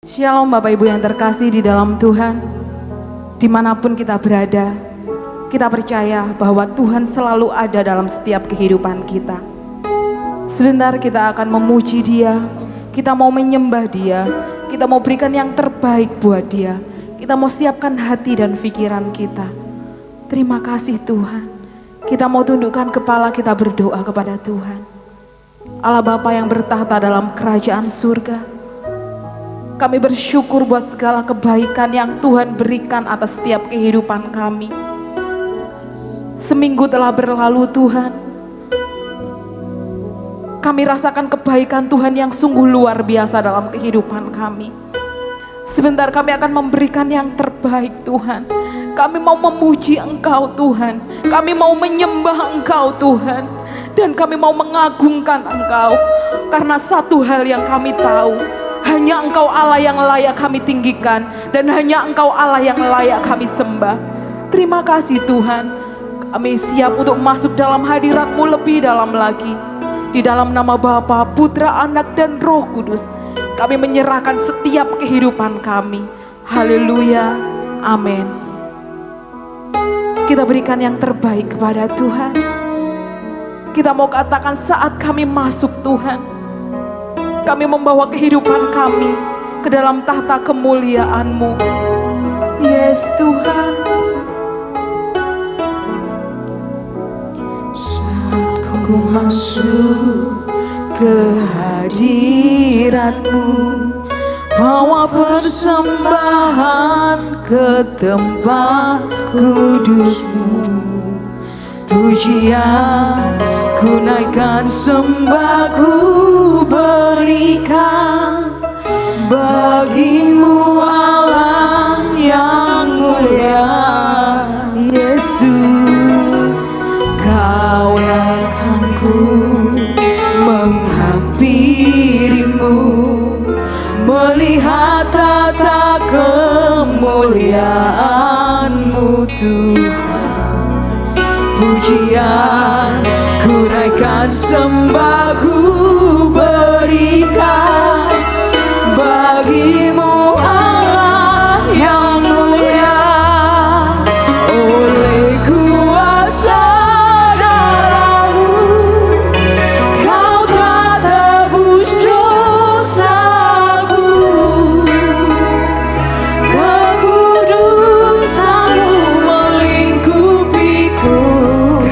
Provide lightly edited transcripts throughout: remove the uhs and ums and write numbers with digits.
Shalom Bapak Ibu yang terkasih di dalam Tuhan. Dimanapun kita berada, kita percaya bahwa Tuhan selalu ada dalam setiap kehidupan kita. Sebentar kita akan memuji Dia, kita mau menyembah Dia, kita mau berikan yang terbaik buat Dia. Kita mau siapkan hati dan pikiran kita. Terima kasih Tuhan. Kita mau tundukkan kepala, kita berdoa kepada Tuhan. Allah Bapa yang bertahta dalam kerajaan surga, kami bersyukur buat segala kebaikan yang Tuhan berikan atas setiap kehidupan kami. Seminggu telah berlalu Tuhan, kami rasakan kebaikan Tuhan yang sungguh luar biasa dalam kehidupan kami. Sebentar kami akan memberikan yang terbaik Tuhan. Kami mau memuji Engkau Tuhan, kami mau menyembah Engkau Tuhan, dan kami mau mengagungkan Engkau. Karena satu hal yang kami tahu, hanya Engkau Allah yang layak kami tinggikan, dan hanya Engkau Allah yang layak kami sembah. Terima kasih Tuhan, kami siap untuk masuk dalam hadirat-Mu lebih dalam lagi. Di dalam nama Bapa, Putra, Anak, dan Roh Kudus, kami menyerahkan setiap kehidupan kami. Haleluya, amin. Kita berikan yang terbaik kepada Tuhan. Kita mau katakan saat kami masuk Tuhan, kami membawa kehidupan kami ke dalam tahta kemuliaan-Mu. Yes Tuhan. Saat ku masuk ke hadirat-Mu, bawa persembahan ke tempat kudus-Mu. Pujian ku naikkan, sembah ku berikan bagi-Mu Allah yang mulia. Yesus, Kau akan ku menghampiri-Mu, melihat tata kemuliaan-Mu Tuhan. Pujian ku naikkan, sembah ku berikan bagi-Mu Allah yang mulia. Oleh kuasa darah-Mu, Kau telah tebus dosaku. Kekudusan-Mu melingkupiku,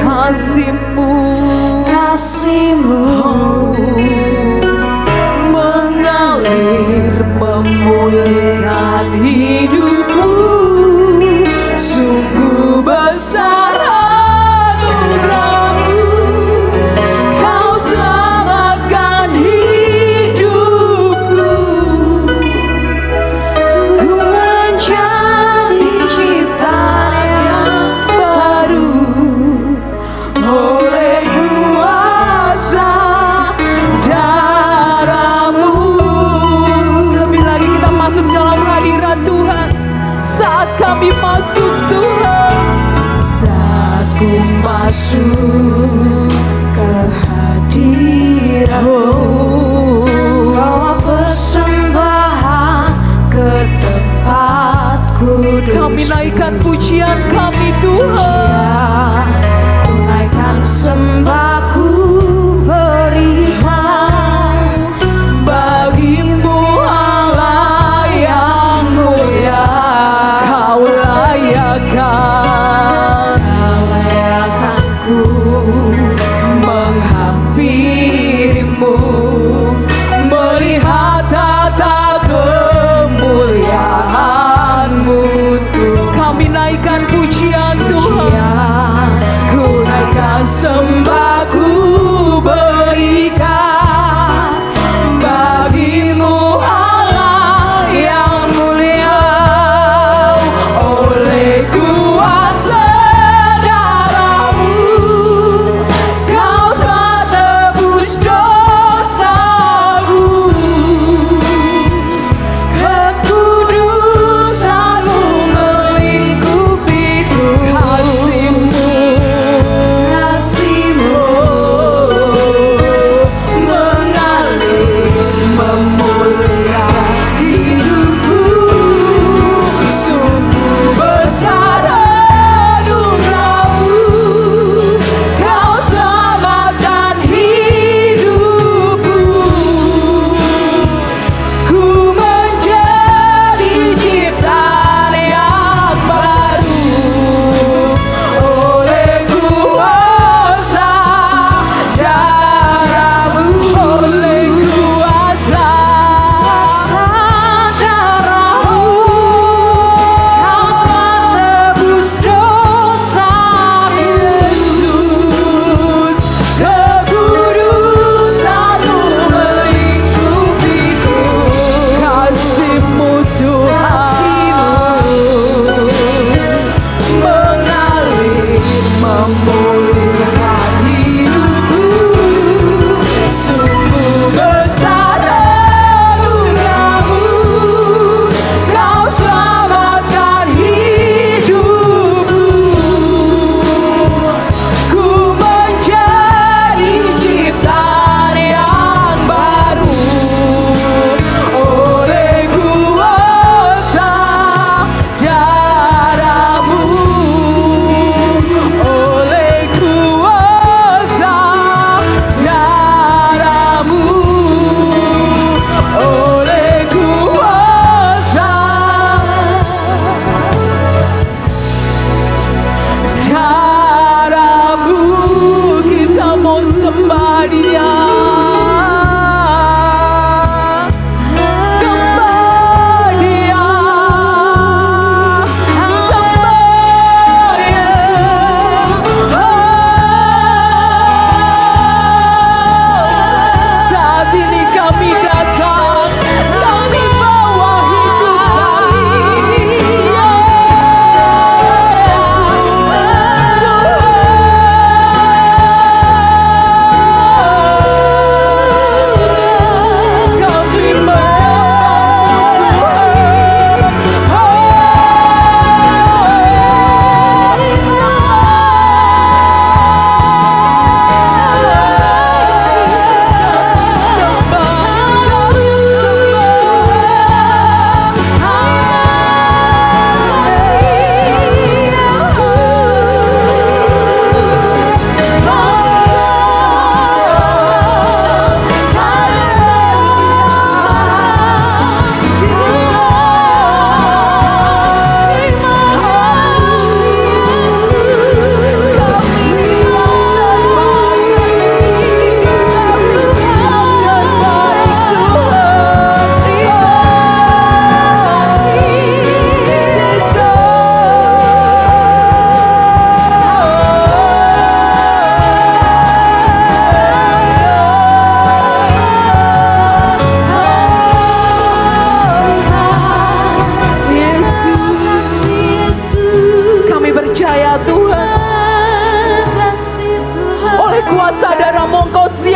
kasih-Mu mengalir memulihkan hidupku. Sungguh besar anugerah-Mu, Kau selamatkan hidupku. Ku menjadi ciptaan yang baru oleh kuasa darah-Mu. Lebih lagi kita masuk dalam hadirat Tuhan. Saat kami masuk Tuhan, Saat ku masuk ke hadirat-Mu, bawa persembahan ke tempat kudus. kami naikkan pujian kami Tuhan. Ku naikkan, sembah ku berikan bagi-Mu Allah yang mulia. Kau layakkan, Ku menghampiri-Mu, melihat tata kemuliaan-Mu Tuhan. kami naikkan pujian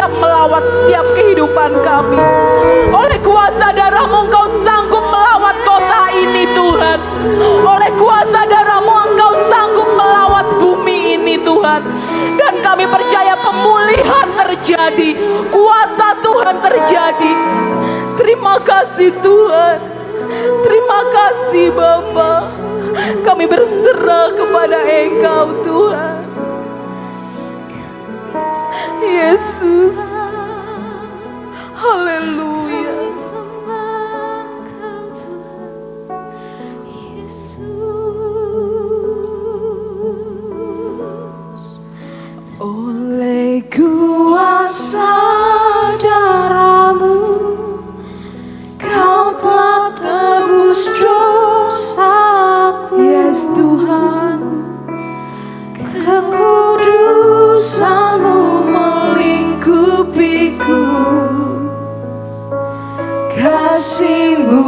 siap melawat setiap kehidupan kami. Oleh kuasa darah-Mu Engkau sanggup melawat kota ini Tuhan. Oleh kuasa darah-Mu Engkau sanggup melawat bumi ini Tuhan. Dan kami percaya pemulihan terjadi, kuasa Tuhan terjadi. Terima kasih Tuhan, terima kasih Bapa. Kami berserah kepada Engkau Tuhan. Yesus, haleluya. Oleh kuasa darah-Mu Kau telah tebus dosaku. Yes Tuhan, kekudusan-Mu melingkupiku, kasih-Mu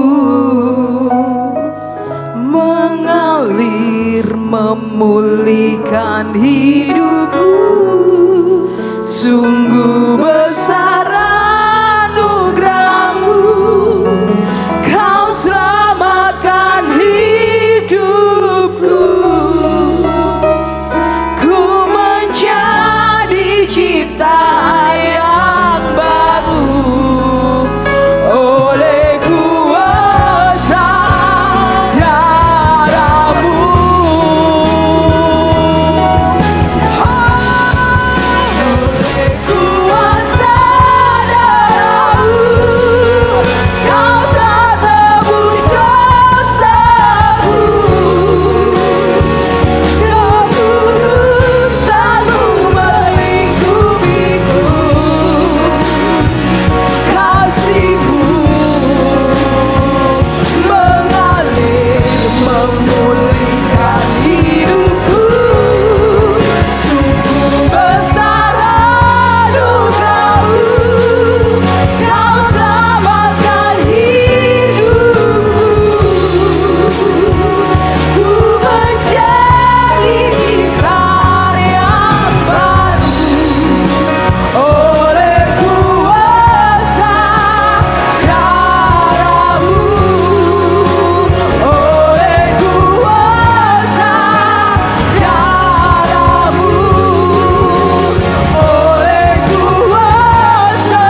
mengalir memulihkan hidupku. Sungguh besar anugerah-Mu, Kau selamatkan hidupku. Ku menjadi ciptaan yang baru oleh kuasa darah-Mu. Oleh kuasa darah-Mu Kau telah tebus dosaku. Kekudusan-Mu melingkupiku, kasih-Mu mengalir memulihkan hidupku. Sungguh besar anugerah-Mu, Kau selamatkan hidupku. Ku menjadi ciptaan yang baru oleh kuasa darah-Mu. Oleh kuasa darah-Mu. Oleh kuasa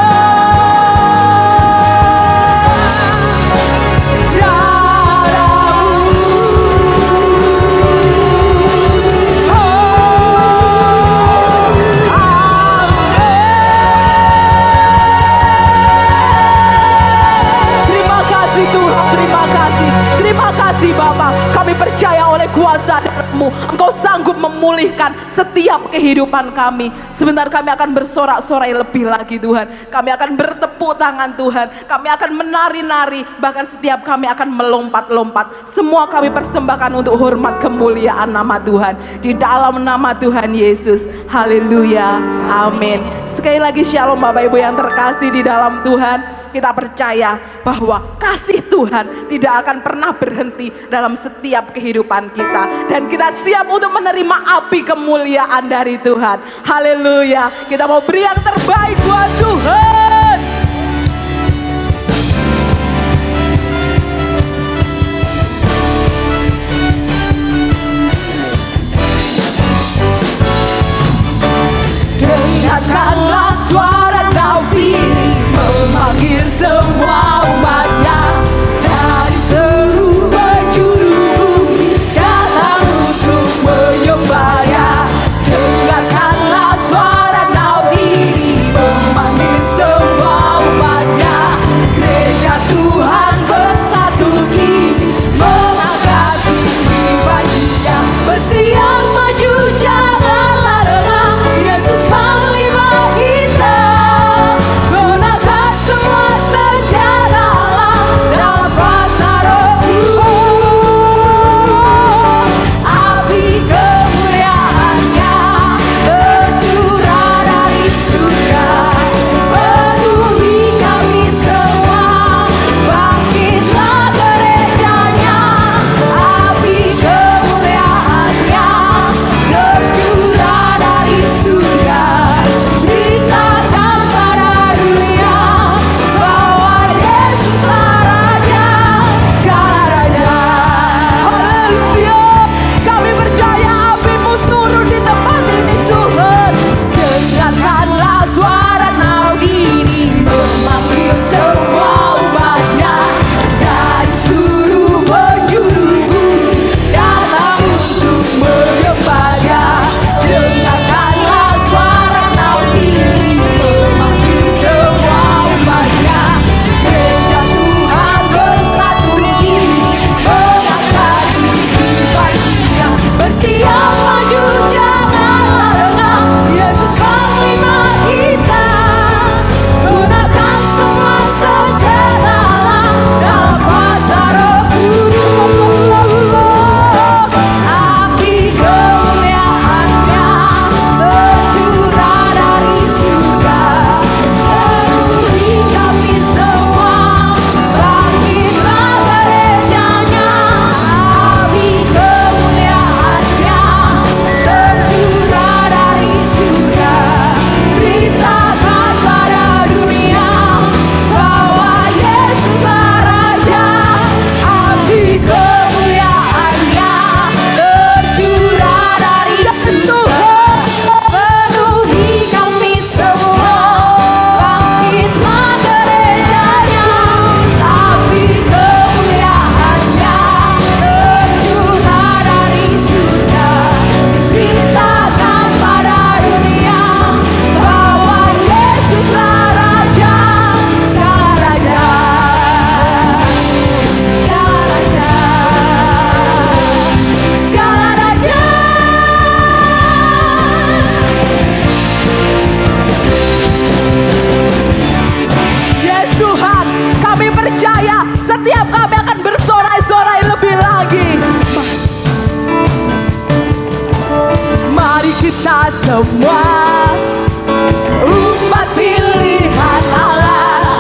terima kasih Tuhan, terima kasih. Terima kasih Bapa. Kami percaya oleh kuasa darah-Mu Engkau sanggup memulihkan setiap kehidupan kami. Sebentar kami akan bersorak-sorai lebih lagi Tuhan. Kami akan bertepuk tangan Tuhan. Kami akan menari-nari. Bahkan setiap kami akan melompat-lompat. Semua kami persembahkan untuk hormat kemuliaan nama Tuhan. Di dalam nama Tuhan Yesus. Haleluya. Amin. Sekali lagi shalom Bapak Ibu yang terkasih di dalam Tuhan. Kita percaya bahwa kasih Tuhan tidak akan pernah berhenti dalam setiap kehidupan kita. Dan kita siap untuk menerima api kemuliaan dari Tuhan. Haleluya. Kita mau beri yang terbaik buat Tuhan. Dengarkanlah suara nafiri memanggil semua umatnya dari seluruh penjuru bumi datang untuk menyembahnya. Dengarkanlah suara nafiri semua umat pilihan Allah,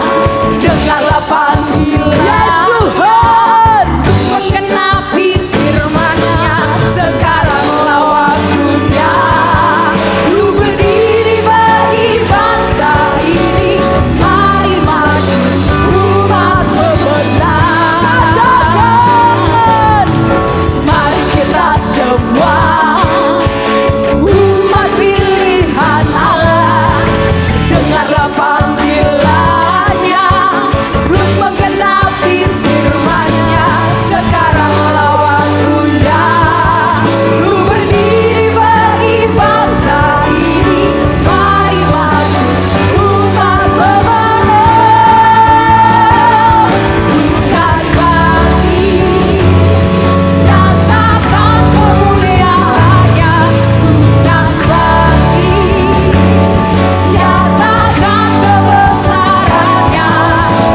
dengarlah panggilan Tuhan untuk menggenapi firman-Nya. Sekarang waktunya ku berdiri bagi bangsa ini. Mari maju umat pemenang. Mari kita semua umat pilihan Allah, dengarlah panggilannya terus menggenapi firman-Nya. Sekaranglah waktunya ku berdiri bagi bangsa ini. Mari maju umat pemenang. Bukan bagi nyatakan kemuliaan-Nya, bukan bagi nyatakan kebesaran-Nya,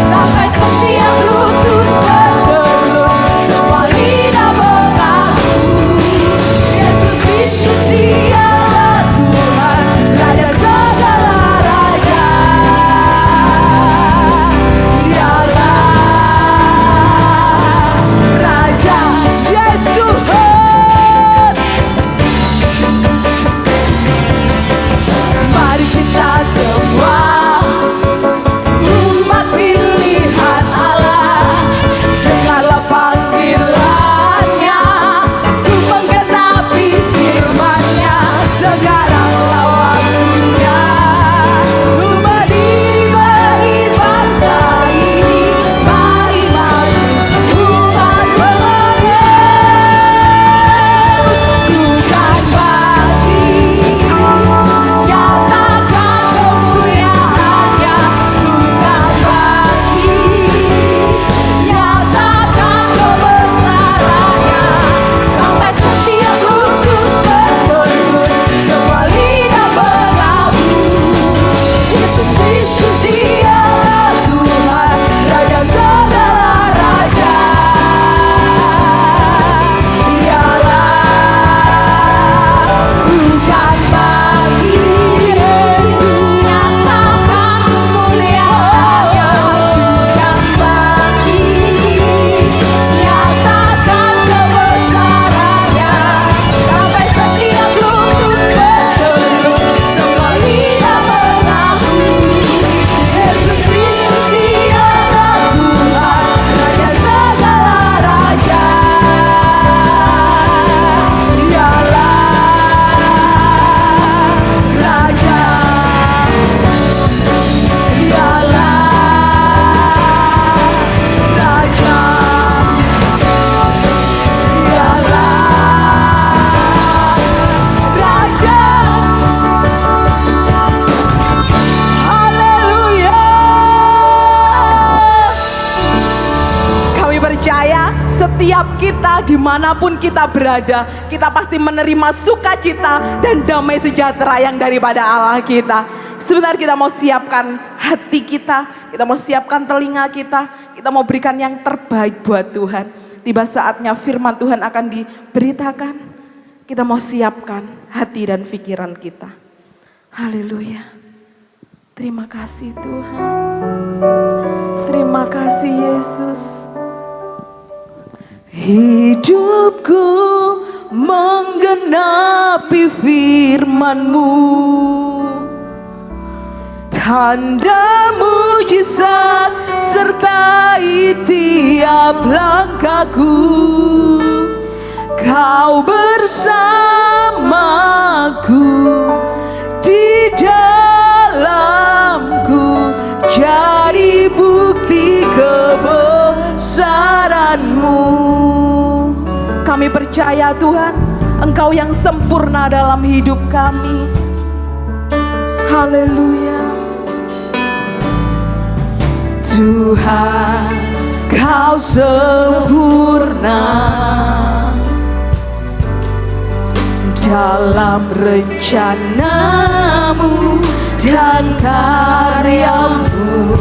sampai setiap lutut bergelur, semua lidah mengaku Yesus Kristus Dialah Tuhan, Raja segala raja. Dialah Raja, yes Tuhan. Mari kita semua umat pilihan Allah, dengarlah panggilan-Nya untuk menggenapi firman-Nya. Sekaranglah waktunya ku berdiri bagi bangsa ini. Mari maju umat pemenang. Bukan bagi nyatakan kemuliaan-Nya, bukan bagi nyatakan kebesaran-Nya, sampai setiap lutut bergelur, semua lidah mengaku Yesus Kristus Dialah Tuhan, Raja segala raja. Dialah bukan bagi Yesus nyatakan kemuliaan-Nya, bukan bagi nyatakan kebesaran-Nya, sampai setiap lutut bergelur, semua lidah mengaku Yesus Kristus Dialah Tuhan, Raja segala raja. Dialah Raja, Dialah Raja, Dialah Raja. Haleluya. Kami percaya setiap kita dimanapun kita berada, kita pasti menerima sukacita dan damai sejahtera yang daripada Allah kita. Sebentar kita mau siapkan hati kita mau siapkan telinga kita mau berikan yang terbaik buat Tuhan. Tiba saatnya firman Tuhan akan diberitakan, kita mau siapkan hati dan pikiran kita. Haleluya. Terima kasih Tuhan. Terima kasih Yesus. Hidupku menggenapi firman-Mu, tanda mujizat sertai tiap langkahku. Kau bersamaku, di dalamku, jadi bukti kebesaran-Mu. Kami percaya Tuhan, Engkau yang sempurna dalam hidup kami. Haleluya. Tuhan, Kau sempurna dalam rencana-Mu dan karya-Mu.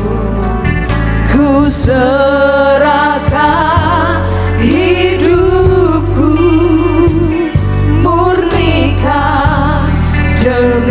Ku serahkan hidupku, murnikan dengan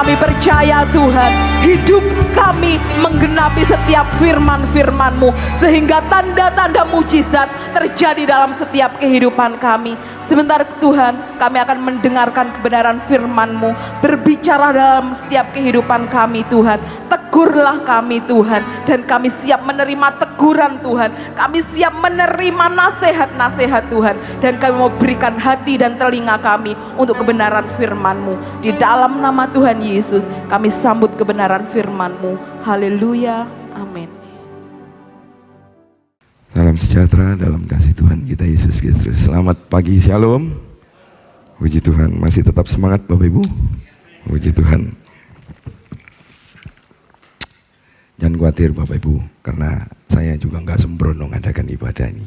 Kami percaya Tuhan, hidup kami menggenapi setiap firman-firman-Mu, sehingga tanda-tanda mujizat terjadi dalam setiap kehidupan kami. Sebentar Tuhan, kami akan mendengarkan kebenaran firman-Mu, berbicara dalam setiap kehidupan kami Tuhan. Tegurlah kami Tuhan, dan kami siap menerima teguran Tuhan. Kami siap menerima nasihat-nasihat Tuhan, dan kami mau berikan hati dan telinga kami untuk kebenaran firman-Mu. Di dalam nama Tuhan Yesus, kami sambut kebenaran firman-Mu. Haleluya, amin. Salam sejahtera dalam kasih Tuhan kita Yesus Kristus. Selamat pagi, shalom. Puji Tuhan, masih tetap semangat Bapak Ibu. Puji Tuhan. Jangan khawatir Bapak Ibu, karena saya juga nggak sembrono ngadakan ibadah ini.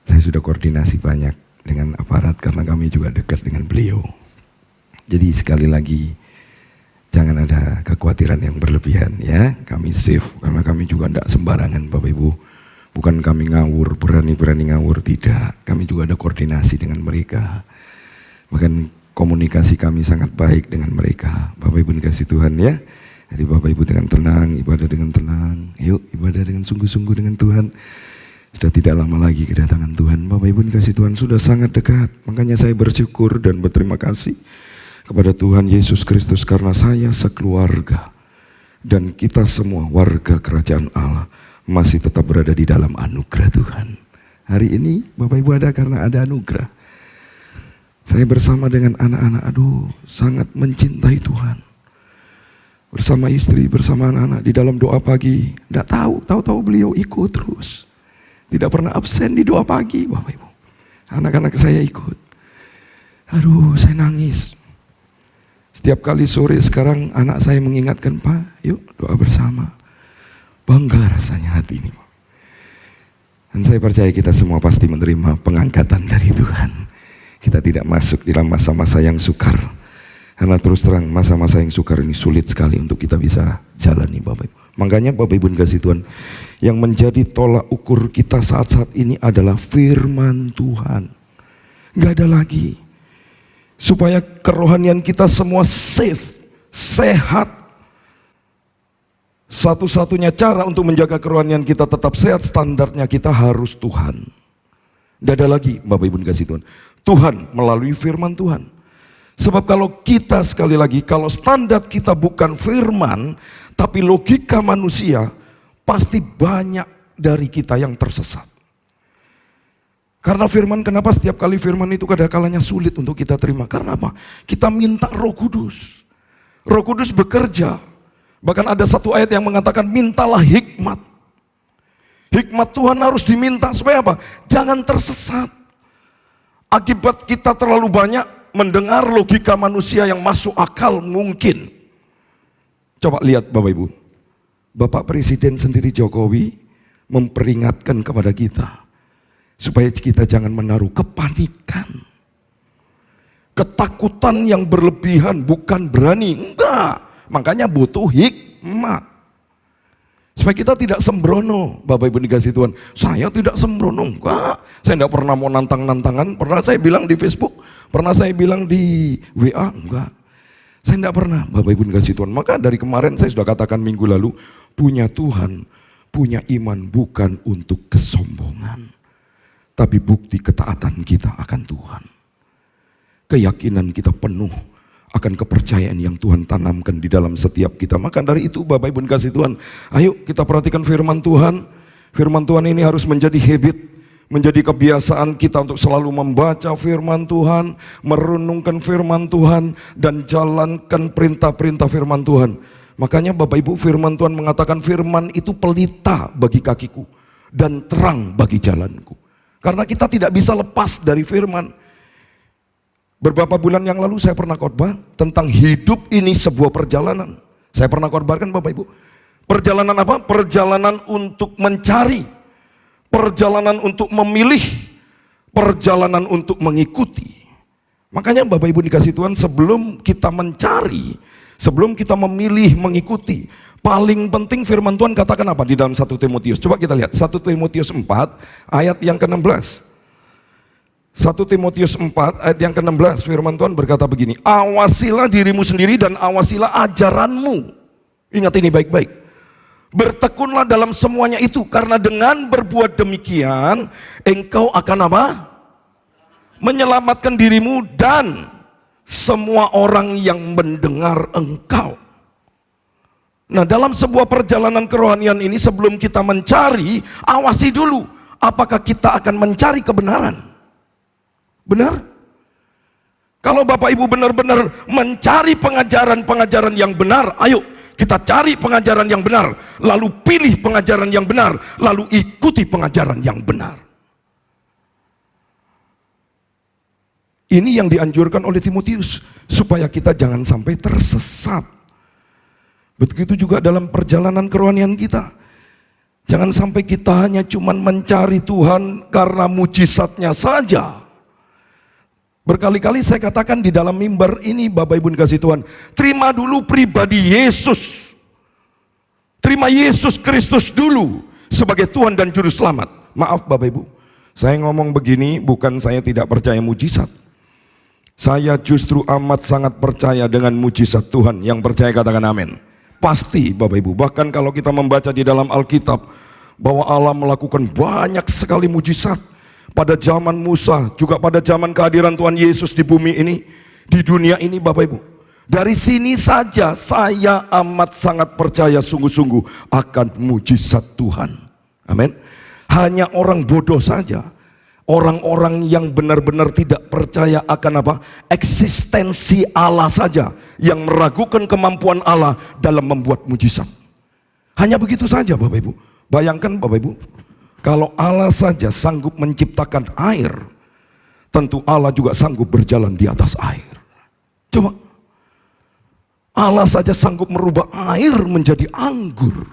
Saya sudah koordinasi banyak dengan aparat karena kami juga dekat dengan beliau. Jadi sekali lagi, jangan ada kekhawatiran yang berlebihan ya. Kami safe karena kami juga tidak sembarangan Bapak Ibu. Bukan kami ngawur, berani-berani ngawur, tidak. Kami juga ada koordinasi dengan mereka. Bahkan komunikasi kami sangat baik dengan mereka. Bapak Ibu dikasih Tuhan ya. Jadi Bapak Ibu dengan tenang, ibadah dengan tenang. Yuk ibadah dengan sungguh-sungguh dengan Tuhan. Sudah tidak lama lagi kedatangan Tuhan. Bapak Ibu dikasih Tuhan sudah sangat dekat. Makanya saya bersyukur dan berterima kasih kepada Tuhan Yesus Kristus karena saya sekeluarga dan kita semua warga kerajaan Allah masih tetap berada di dalam anugerah Tuhan. Hari ini Bapak Ibu ada karena ada anugerah. Saya bersama dengan anak-anak, sangat mencintai Tuhan. Bersama istri, bersama anak-anak di dalam doa pagi. Tidak tahu beliau ikut terus. Tidak pernah absen di doa pagi Bapak Ibu. Anak-anak saya ikut. Saya nangis. Setiap kali sore sekarang anak saya mengingatkan, Pak, yuk doa bersama. Bangga rasanya hati ini. Dan saya percaya kita semua pasti menerima pengangkatan dari Tuhan. Kita tidak masuk dalam masa-masa yang sukar. Karena terus terang masa-masa yang sukar ini sulit sekali untuk kita bisa jalani Bapak Ibu. Makanya Bapak Ibu dikasih Tuhan, yang menjadi tolak ukur kita saat-saat ini adalah firman Tuhan. Gak ada lagi. Supaya kerohanian kita semua safe, sehat. Satu-satunya cara untuk menjaga kerohanian kita tetap sehat, standarnya kita harus Tuhan. Tidak ada lagi Bapak Ibu dikasih Tuhan. Tuhan melalui firman Tuhan. Sebab kalau kita sekali lagi, kalau standar kita bukan firman, tapi logika manusia, pasti banyak dari kita yang tersesat. Karena firman, kenapa setiap kali firman itu kadang-kalanya sulit untuk kita terima? Karena apa? Kita minta Roh Kudus. Roh Kudus bekerja. Bahkan ada satu ayat yang mengatakan mintalah hikmat. Hikmat Tuhan harus diminta supaya apa? Jangan tersesat. Akibat kita terlalu banyak mendengar logika manusia yang masuk akal mungkin. Coba lihat Bapak Ibu. Bapak Presiden sendiri Jokowi memperingatkan kepada kita. Supaya kita jangan menaruh kepanikan. Ketakutan yang berlebihan bukan berani. Enggak. Makanya butuh hikmat. Supaya kita tidak sembrono. Bapak Ibu dikasih Tuhan, saya tidak sembrono. Enggak. Saya tidak pernah mau nantang-nantangan. Pernah saya bilang di Facebook, pernah saya bilang di WA, enggak. Saya tidak pernah Bapak Ibu dikasih Tuhan. Maka dari kemarin saya sudah katakan minggu lalu, punya Tuhan, punya iman bukan untuk kesombongan. Tapi bukti ketaatan kita akan Tuhan. Keyakinan kita penuh akan kepercayaan yang Tuhan tanamkan di dalam setiap kita. Maka dari itu Bapak Ibu kasih Tuhan, ayo kita perhatikan firman Tuhan. Firman Tuhan ini harus menjadi habit, menjadi kebiasaan kita untuk selalu membaca firman Tuhan, merenungkan firman Tuhan, dan jalankan perintah-perintah firman Tuhan. Makanya Bapak Ibu, firman Tuhan mengatakan firman itu pelita bagi kakiku dan terang bagi jalanku. Karena kita tidak bisa lepas dari firman. Beberapa bulan yang lalu saya pernah khotbah tentang hidup ini sebuah perjalanan. Saya pernah khotbahkan Bapak Ibu. Perjalanan apa? Perjalanan untuk mencari, perjalanan untuk memilih, perjalanan untuk mengikuti. Makanya Bapak Ibu dikasih Tuhan, sebelum kita mencari, sebelum kita memilih, mengikuti, paling penting firman Tuhan katakan apa di dalam 1 Timotius? Coba kita lihat 1 Timotius 4 ayat yang ke-16. 1 Timotius 4 ayat yang ke-16, firman Tuhan berkata begini, awasilah dirimu sendiri dan awasilah ajaranmu. Ingat ini baik-baik. Bertekunlah dalam semuanya itu, karena dengan berbuat demikian engkau akan apa? Menyelamatkan dirimu dan semua orang yang mendengar engkau. Nah, dalam sebuah perjalanan kerohanian ini, sebelum kita mencari, awasi dulu apakah kita akan mencari kebenaran. Benar? Kalau Bapak Ibu benar-benar mencari pengajaran-pengajaran yang benar, ayo kita cari pengajaran yang benar, lalu pilih pengajaran yang benar, lalu ikuti pengajaran yang benar. Ini yang dianjurkan oleh Timotius, supaya kita jangan sampai tersesat. Begitu juga dalam perjalanan kerohanian kita. Jangan sampai kita hanya cuman mencari Tuhan karena mujizatnya saja. Berkali-kali saya katakan di dalam mimbar ini, Bapak Ibu dikasih Tuhan, terima dulu pribadi Yesus. Terima Yesus Kristus dulu sebagai Tuhan dan Juru Selamat. Maaf Bapak Ibu, saya ngomong begini bukan saya tidak percaya mujizat. Saya justru amat sangat percaya dengan mujizat Tuhan. Yang percaya katakan amin. Pasti Bapak Ibu, bahkan kalau kita membaca di dalam Alkitab bahwa Allah melakukan banyak sekali mujizat pada zaman Musa, juga pada zaman kehadiran Tuhan Yesus di bumi ini, di dunia ini Bapak Ibu. Dari sini saja saya amat sangat percaya sungguh-sungguh akan mujizat Tuhan. Amin. Hanya orang bodoh saja, orang-orang yang benar-benar tidak percaya akan apa? Eksistensi Allah saja, yang meragukan kemampuan Allah dalam membuat mujizat. Hanya begitu saja Bapak Ibu. Bayangkan Bapak Ibu, kalau Allah saja sanggup menciptakan air, tentu Allah juga sanggup berjalan di atas air. Coba, Allah saja sanggup merubah air menjadi anggur.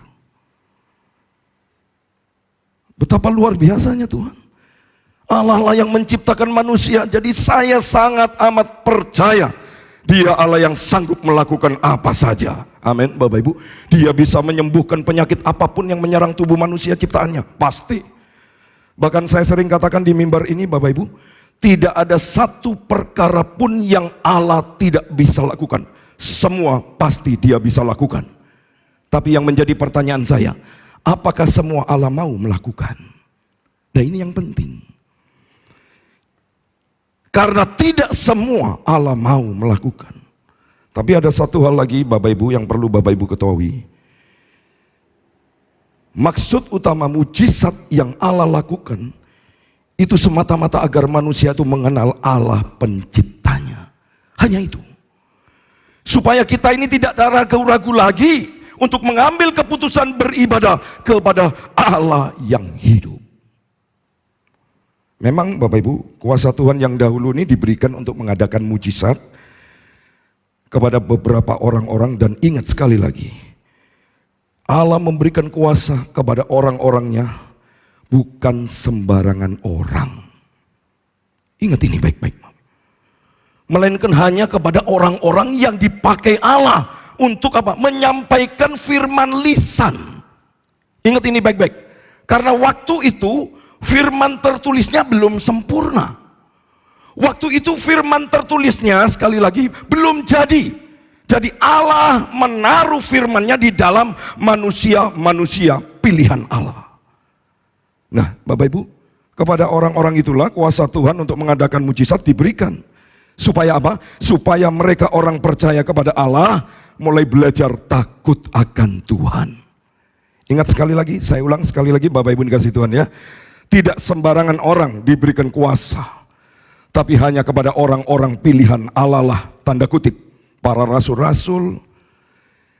Betapa luar biasanya Tuhan. Allah lah yang menciptakan manusia. Jadi saya sangat amat percaya Dia Allah yang sanggup melakukan apa saja. Amin Bapak Ibu. Dia bisa menyembuhkan penyakit apapun yang menyerang tubuh manusia ciptaannya. Pasti. Bahkan saya sering katakan di mimbar ini Bapak Ibu, tidak ada satu perkara pun yang Allah tidak bisa lakukan. Semua pasti Dia bisa lakukan. Tapi yang menjadi pertanyaan saya, apakah semua Allah mau melakukan? Nah ini yang penting. Karena tidak semua Allah mau melakukan. Tapi ada satu hal lagi Bapak Ibu yang perlu Bapak Ibu ketahui. Maksud utama mujizat yang Allah lakukan itu semata-mata agar manusia itu mengenal Allah penciptanya. Hanya itu. Supaya kita ini tidak ragu-ragu lagi untuk mengambil keputusan beribadah kepada Allah yang hidup. Memang Bapak Ibu, kuasa Tuhan yang dahulu ini diberikan untuk mengadakan mujizat kepada beberapa orang-orang, dan ingat sekali lagi, Allah memberikan kuasa kepada orang-orangnya bukan sembarangan orang. Ingat ini baik-baik. Melainkan hanya kepada orang-orang yang dipakai Allah untuk apa? Menyampaikan firman lisan. Ingat ini baik-baik. Karena waktu itu firman tertulisnya belum sempurna. Waktu itu firman tertulisnya sekali lagi belum jadi. Jadi Allah menaruh firman-Nya di dalam manusia-manusia pilihan Allah. Nah, Bapak Ibu, kepada orang-orang itulah kuasa Tuhan untuk mengadakan mujizat diberikan. Supaya apa? Supaya mereka orang percaya kepada Allah mulai belajar takut akan Tuhan. Ingat sekali lagi, saya ulang sekali lagi Bapak Ibu dikasih Tuhan ya. Tidak sembarangan orang diberikan kuasa, tapi hanya kepada orang-orang pilihan Allah lah, tanda kutip, para rasul-rasul.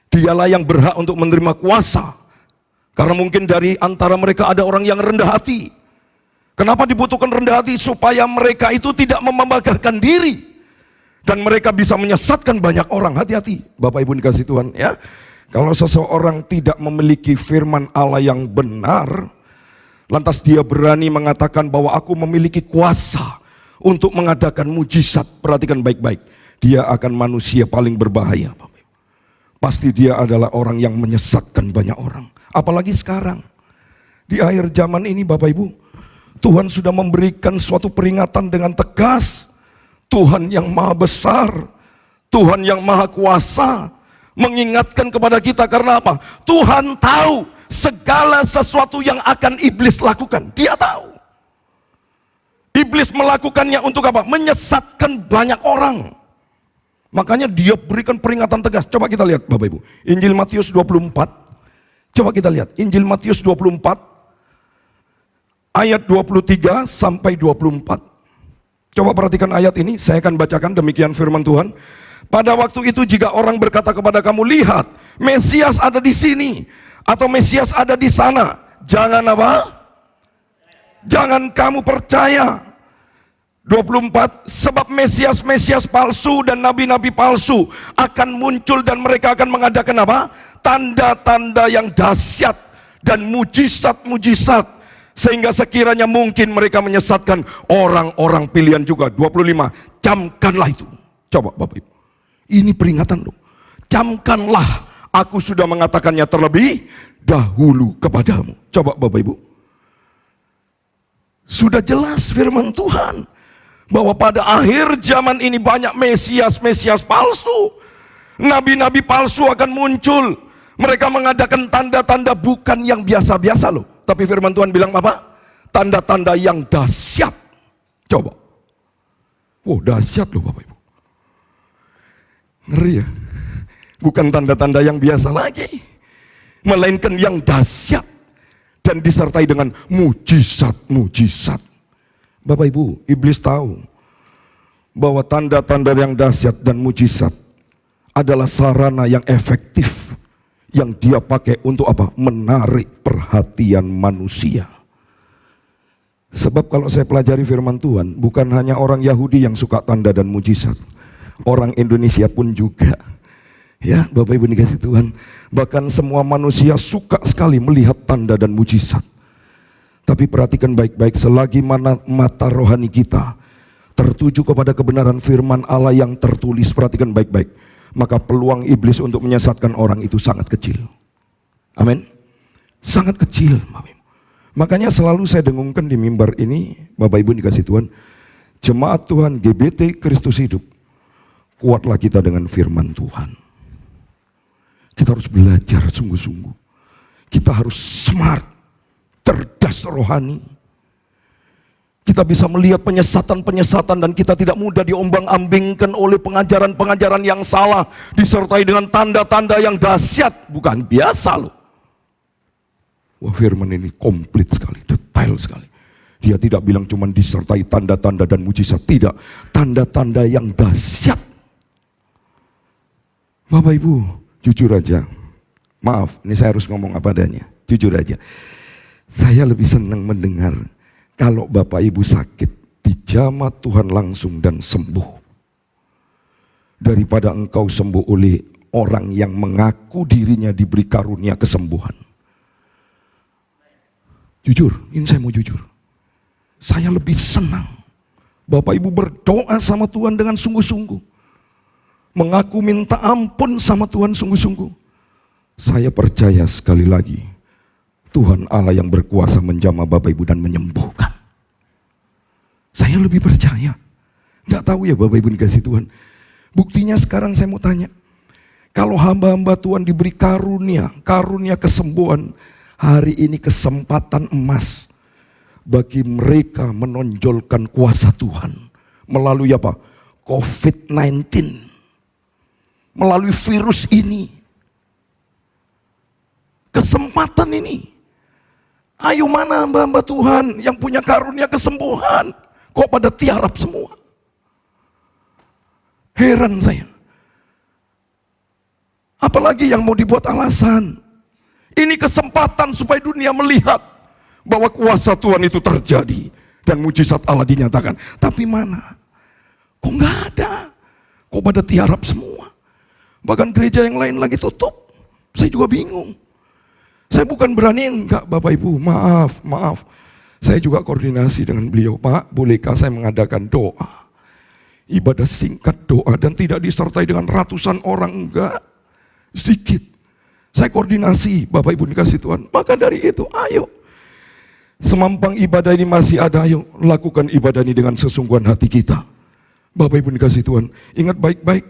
Dialah yang berhak untuk menerima kuasa. Karena mungkin dari antara mereka ada orang yang rendah hati. Kenapa dibutuhkan rendah hati? Supaya mereka itu tidak membanggakan diri. Dan mereka bisa menyesatkan banyak orang. Hati-hati Bapak Ibu dikasih Tuhan ya. Kalau seseorang tidak memiliki firman Allah yang benar, lantas dia berani mengatakan bahwa aku memiliki kuasa untuk mengadakan mujizat. Perhatikan baik-baik. Dia akan manusia paling berbahaya. Pasti dia adalah orang yang menyesatkan banyak orang. Apalagi sekarang. Di akhir zaman ini Bapak Ibu. Tuhan sudah memberikan suatu peringatan dengan tegas. Tuhan yang maha besar, Tuhan yang maha kuasa, mengingatkan kepada kita karena apa? Tuhan tahu segala sesuatu yang akan iblis lakukan. Dia tahu. Iblis melakukannya untuk apa? Menyesatkan banyak orang. Makanya dia berikan peringatan tegas. Coba kita lihat Bapak Ibu. Injil Matius 24. Coba kita lihat. Injil Matius 24. Ayat 23 sampai 24. Coba perhatikan ayat ini. Saya akan bacakan demikian firman Tuhan. Pada waktu itu jika orang berkata kepada kamu, lihat Mesias ada di sini. Atau Mesias ada di sana. Jangan apa? Jangan kamu percaya. 24, sebab Mesias-Mesias palsu dan nabi-nabi palsu akan muncul dan mereka akan mengadakan apa? Tanda-tanda yang dahsyat dan mujizat-mujizat sehingga sekiranya mungkin mereka menyesatkan orang-orang pilihan juga. 25, camkanlah itu. Coba Bapak Ibu, ini peringatan loh. Camkanlah, aku sudah mengatakannya terlebih dahulu kepadamu. Coba Bapak Ibu, sudah jelas firman Tuhan bahwa pada akhir zaman ini banyak Mesias-Mesias palsu. Nabi-nabi palsu akan muncul. Mereka mengadakan tanda-tanda bukan yang biasa-biasa loh. Tapi firman Tuhan bilang apa? Tanda-tanda yang dahsyat. Coba. Wow, dahsyat loh Bapak Ibu. Ngeri ya. Bukan tanda-tanda yang biasa lagi, melainkan yang dahsyat dan disertai dengan mujizat-mujizat. Bapak Ibu, iblis tahu bahwa tanda-tanda yang dahsyat dan mujizat adalah sarana yang efektif yang dia pakai untuk apa? Menarik perhatian manusia. Sebab kalau saya pelajari firman Tuhan, bukan hanya orang Yahudi yang suka tanda dan mujizat, orang Indonesia pun juga. Ya, Bapak Ibu dikasih Tuhan, bahkan semua manusia suka sekali melihat tanda dan mujizat. Tapi perhatikan baik-baik, selagi mana mata rohani kita tertuju kepada kebenaran firman Allah yang tertulis, perhatikan baik-baik, maka peluang iblis untuk menyesatkan orang itu sangat kecil. Amin. Sangat kecil. Makanya selalu saya dengungkan di mimbar ini, Bapak Ibu dikasih Tuhan, jemaat Tuhan GBT Kristus Hidup, kuatlah kita dengan firman Tuhan. Kita harus belajar sungguh-sungguh. Kita harus smart, cerdas rohani. Kita bisa melihat penyesatan-penyesatan dan kita tidak mudah diombang-ambingkan oleh pengajaran-pengajaran yang salah disertai dengan tanda-tanda yang dahsyat, bukan biasa loh. Wah, firman ini komplit sekali, detail sekali. Dia tidak bilang cuma disertai tanda-tanda dan mujizat, tidak, tanda-tanda yang dahsyat. Bapak Ibu, jujur aja, maaf, ini saya harus ngomong apa adanya, jujur aja. Saya lebih senang mendengar kalau Bapak Ibu sakit, dijamah Tuhan langsung dan sembuh, daripada engkau sembuh oleh orang yang mengaku dirinya diberi karunia kesembuhan. Jujur, ini saya mau jujur. Saya lebih senang Bapak Ibu berdoa sama Tuhan dengan sungguh-sungguh, mengaku minta ampun sama Tuhan sungguh-sungguh. Saya percaya sekali lagi, Tuhan Allah yang berkuasa menjamah Bapak Ibu dan menyembuhkan. Saya lebih percaya. Gak tahu ya Bapak Ibu dikasih Tuhan. Buktinya sekarang saya mau tanya, kalau hamba-hamba Tuhan diberi karunia kesembuhan, hari ini kesempatan emas bagi mereka menonjolkan kuasa Tuhan melalui apa? COVID-19, melalui virus ini. Kesempatan ini. Ayo, mana hamba-hamba Tuhan yang punya karunia kesembuhan? Kok pada tiarap semua? Heran saya. Apalagi yang mau dibuat alasan. Ini kesempatan supaya dunia melihat bahwa kuasa Tuhan itu terjadi dan mujizat Allah dinyatakan. Tapi mana? Kok nggak ada? Kok pada tiarap semua? Bahkan gereja yang lain lagi tutup. Saya juga bingung. Saya bukan berani, enggak Bapak Ibu, maaf. Saya juga koordinasi dengan beliau, Pak, bolehkah saya mengadakan doa? Ibadah singkat doa dan tidak disertai dengan ratusan orang, enggak. Sedikit. Saya koordinasi, Bapak Ibu dikasih Tuhan. Maka dari itu, ayo. Semampang ibadah ini masih ada, ayo lakukan ibadah ini dengan sesungguhan hati kita. Bapak Ibu dikasih Tuhan, ingat baik-baik.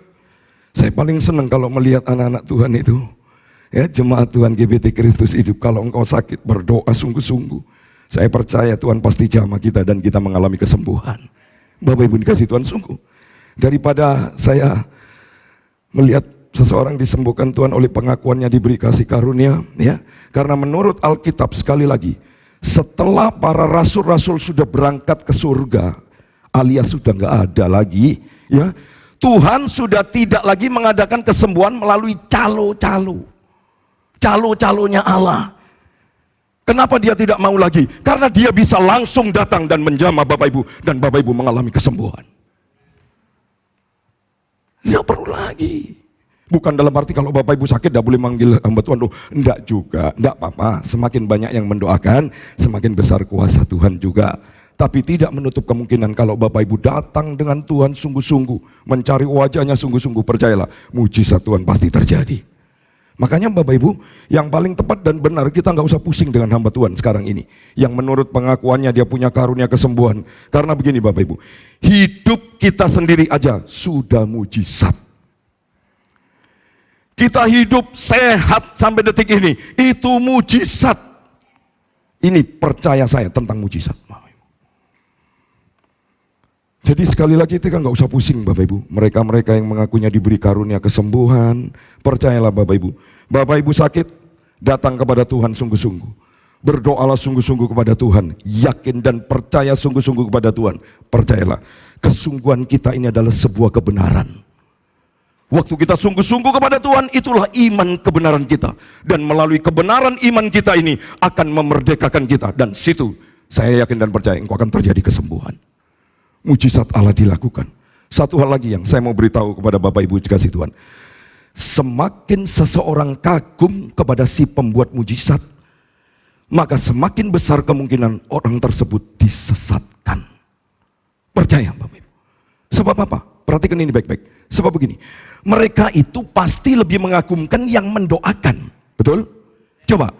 Saya paling senang kalau melihat anak-anak Tuhan itu, ya, jemaat Tuhan GBT Kristus Hidup. Kalau engkau sakit, berdoa sungguh-sungguh. Saya percaya Tuhan pasti jamah kita dan kita mengalami kesembuhan. Bapak Ibu dikasih Tuhan, sungguh. Daripada saya melihat seseorang disembuhkan Tuhan oleh pengakuannya diberi kasih karunia, ya. Karena menurut Alkitab, sekali lagi, setelah para rasul-rasul sudah berangkat ke surga, alias sudah nggak ada lagi, ya, Tuhan sudah tidak lagi mengadakan kesembuhan melalui calo-calonya Allah. Kenapa dia tidak mau lagi? Karena dia bisa langsung datang dan menjamah Bapak Ibu, dan Bapak Ibu mengalami kesembuhan. Tidak perlu lagi. Bukan dalam arti kalau Bapak Ibu sakit tidak boleh manggil hamba Tuhan. Loh, enggak juga, enggak apa-apa. Semakin banyak yang mendoakan, semakin besar kuasa Tuhan juga. Tapi tidak menutup kemungkinan kalau Bapak Ibu datang dengan Tuhan sungguh-sungguh, mencari wajahnya sungguh-sungguh, percayalah, mujizat Tuhan pasti terjadi. Makanya Bapak Ibu, yang paling tepat dan benar, kita nggak usah pusing dengan hamba Tuhan sekarang ini. Yang menurut pengakuannya dia punya karunia kesembuhan. Karena begini Bapak Ibu, hidup kita sendiri aja sudah mujizat. Kita hidup sehat sampai detik ini, itu mujizat. Ini percaya saya tentang mujizat. Jadi sekali lagi kita nggak usah pusing Bapak Ibu. Mereka-mereka yang mengakunya diberi karunia kesembuhan, percayalah Bapak Ibu. Bapak Ibu sakit, datang kepada Tuhan sungguh-sungguh. Berdoalah sungguh-sungguh kepada Tuhan. Yakin dan percaya sungguh-sungguh kepada Tuhan. Percayalah, kesungguhan kita ini adalah sebuah kebenaran. Waktu kita sungguh-sungguh kepada Tuhan, itulah iman kebenaran kita. Dan melalui kebenaran iman kita ini akan memerdekakan kita. Dan situ saya yakin dan percaya engkau akan terjadi kesembuhan. Mujizat Allah dilakukan. Satu hal lagi yang saya mau beritahu kepada Bapak Ibu dikasih Tuhan. Semakin seseorang kagum kepada si pembuat mujizat, maka semakin besar kemungkinan orang tersebut disesatkan. Percaya Bapak Ibu. Sebab apa? Perhatikan ini baik-baik. Sebab begini, mereka itu pasti lebih mengagumkan yang mendoakan. Betul? Coba,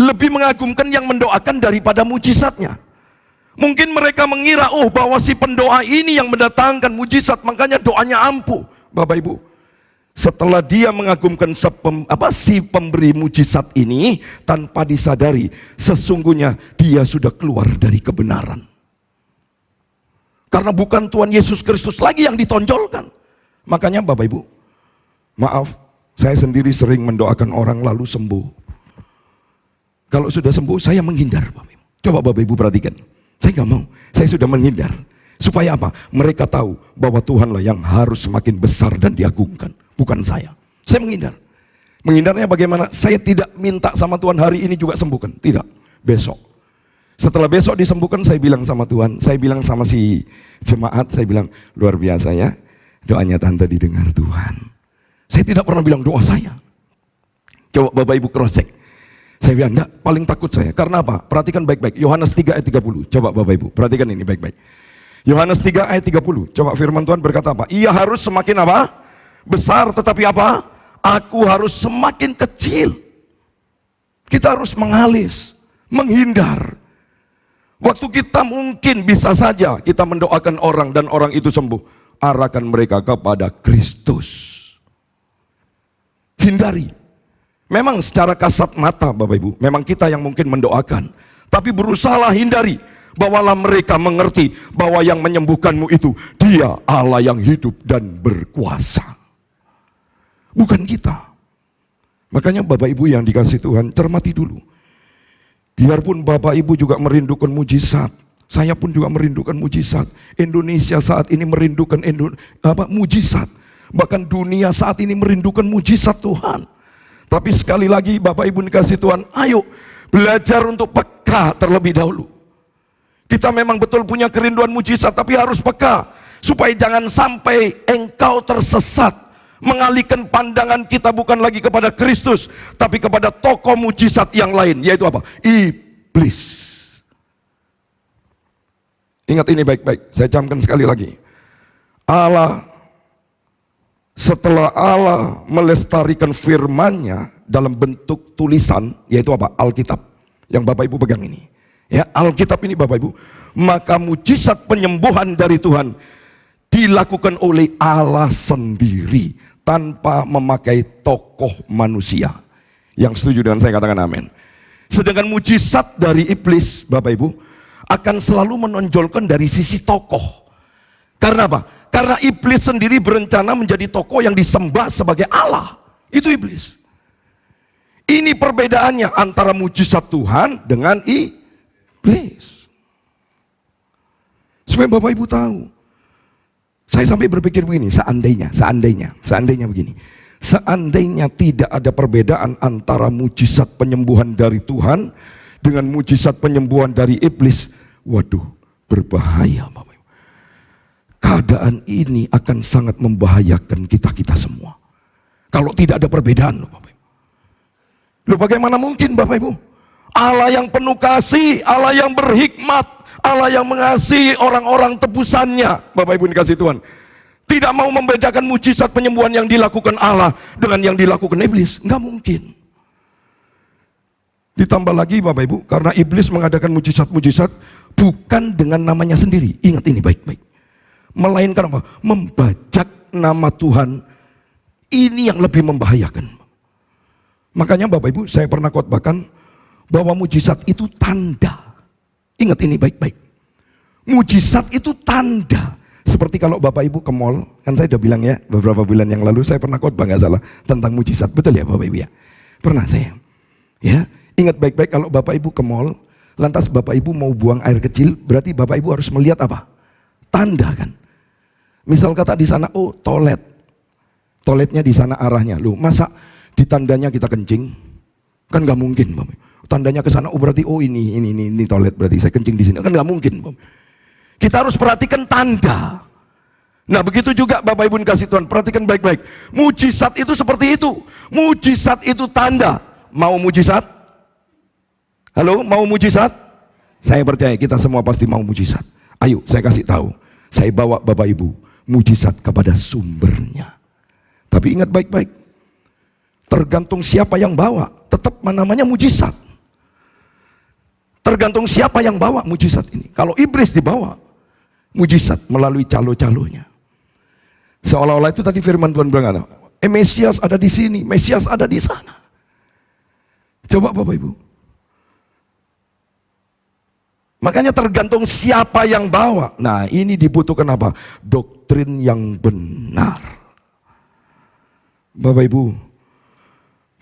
lebih mengagumkan yang mendoakan daripada mujizatnya. Mungkin mereka mengira, oh bahwa si pendoa ini yang mendatangkan mujizat, makanya doanya ampuh. Bapak Ibu, setelah dia mengagumkan si pemberi mujizat ini, tanpa disadari, sesungguhnya dia sudah keluar dari kebenaran. Karena bukan Tuhan Yesus Kristus lagi yang ditonjolkan. Makanya Bapak Ibu, maaf, saya sendiri sering mendoakan orang lalu sembuh. Kalau sudah sembuh, saya menghindar Bapak Ibu. Coba Bapak Ibu perhatikan. Saya nggak mau, saya sudah menghindar. Supaya apa? Mereka tahu bahwa Tuhanlah yang harus semakin besar dan diagungkan, bukan saya. Saya menghindar. Menghindarnya bagaimana? Saya tidak minta sama Tuhan hari ini juga sembuhkan. Tidak, besok. Setelah besok disembuhkan, saya bilang sama Tuhan, saya bilang sama si jemaat, saya bilang, luar biasa ya, doanya tante didengar Tuhan. Saya tidak pernah bilang doa saya. Coba Bapak Ibu cross check. Saya bilang, enggak, paling takut saya. Karena apa? Perhatikan baik-baik. Yohanes 3 ayat 30. Coba Bapak Ibu, perhatikan ini baik-baik. Yohanes 3 ayat 30. Coba firman Tuhan berkata apa? Ia harus semakin apa? Besar, tetapi apa? Aku harus semakin kecil. Kita harus mengalis, menghindar. Waktu kita mungkin bisa saja kita mendoakan orang dan orang itu sembuh. Arahkan mereka kepada Kristus. Hindari. Memang secara kasat mata Bapak Ibu, memang kita yang mungkin mendoakan. Tapi berusahalah hindari, bawalah mereka mengerti bahwa yang menyembuhkanmu itu Dia Allah yang hidup dan berkuasa. Bukan kita. Makanya Bapak Ibu yang dikasih Tuhan, cermati dulu. Biarpun Bapak Ibu juga merindukan mujizat, saya pun juga merindukan mujizat. Indonesia saat ini merindukan mujizat. Bahkan dunia saat ini merindukan mujizat Tuhan. Tapi sekali lagi Bapak Ibu dikasih Tuhan, ayo belajar untuk peka terlebih dahulu. Kita memang betul punya kerinduan mujizat, tapi harus peka. Supaya jangan sampai engkau tersesat. Mengalihkan pandangan kita bukan lagi kepada Kristus, tapi kepada tokoh mujizat yang lain. Yaitu apa? Iblis. Ingat ini baik-baik, saya camkan sekali lagi. Setelah Allah melestarikan firman-Nya dalam bentuk tulisan, yaitu apa? Alkitab, yang Bapak Ibu pegang ini. Ya, Alkitab ini Bapak Ibu, maka mujizat penyembuhan dari Tuhan dilakukan oleh Allah sendiri tanpa memakai tokoh manusia. Yang setuju dengan saya katakan amin. Sedangkan mujizat dari iblis Bapak Ibu akan selalu menonjolkan dari sisi tokoh. Karena apa? Karena iblis sendiri berencana menjadi tokoh yang disembah sebagai Allah. Itu iblis. Ini perbedaannya antara mujizat Tuhan dengan iblis. Supaya Bapak Ibu tahu. Saya sampai berpikir begini, seandainya begini. Seandainya tidak ada perbedaan antara mujizat penyembuhan dari Tuhan dengan mujizat penyembuhan dari iblis. Waduh, berbahaya Bapak Ibu. Keadaan ini akan sangat membahayakan kita semua. Kalau tidak ada perbedaan loh Bapak Ibu. Loh bagaimana mungkin Bapak Ibu? Allah yang penuh kasih, Allah yang berhikmat, Allah yang mengasihi orang-orang tebusannya, Bapak Ibu dikasih Tuhan, tidak mau membedakan mujizat penyembuhan yang dilakukan Allah dengan yang dilakukan iblis. Enggak mungkin. Ditambah lagi Bapak Ibu, karena iblis mengadakan mujizat-mujizat bukan dengan namanya sendiri. Ingat ini baik-baik. Melainkan apa? Membajak nama Tuhan. Ini yang lebih membahayakan. Makanya Bapak Ibu, saya pernah khotbahkan bahwa mujizat itu tanda. Ingat ini baik-baik. Mujizat itu tanda. Seperti kalau Bapak Ibu ke mall, kan saya udah bilang ya beberapa bulan yang lalu saya pernah khotbah nggak salah tentang mujizat. Betul ya Bapak Ibu ya? Pernah saya. Ya, ingat baik-baik kalau Bapak Ibu ke mall, lantas Bapak Ibu mau buang air kecil, berarti Bapak Ibu harus melihat apa? Tanda kan. Misal kata di sana, oh toilet. Toiletnya di sana arahnya. Loh, masa di tandanya kita kencing? Kan nggak mungkin, Bapak. Tandanya ke sana, oh berarti oh ini toilet, berarti saya kencing di sini. Kan nggak mungkin, Bapak. Kita harus perhatikan tanda. Nah, begitu juga Bapak Ibu dikasih Tuhan, perhatikan baik-baik. Mujizat itu seperti itu. Mujizat itu tanda. Mau mujizat? Halo, mau mujizat? Saya percaya kita semua pasti mau mujizat. Ayo, saya kasih tahu. Saya bawa Bapak Ibu mujizat kepada sumbernya. Tapi ingat baik-baik. Tergantung siapa yang bawa, tetap namanya mujizat. Tergantung siapa yang bawa mujizat ini. Kalau iblis dibawa mujizat melalui calo-calonya. Seolah-olah itu tadi firman Tuhan bilang, Mesias ada di sini, Mesias ada di sana. Coba Bapak Ibu. Makanya tergantung siapa yang bawa. Nah, ini dibutuhkan apa? Doktrin yang benar. Bapak Ibu,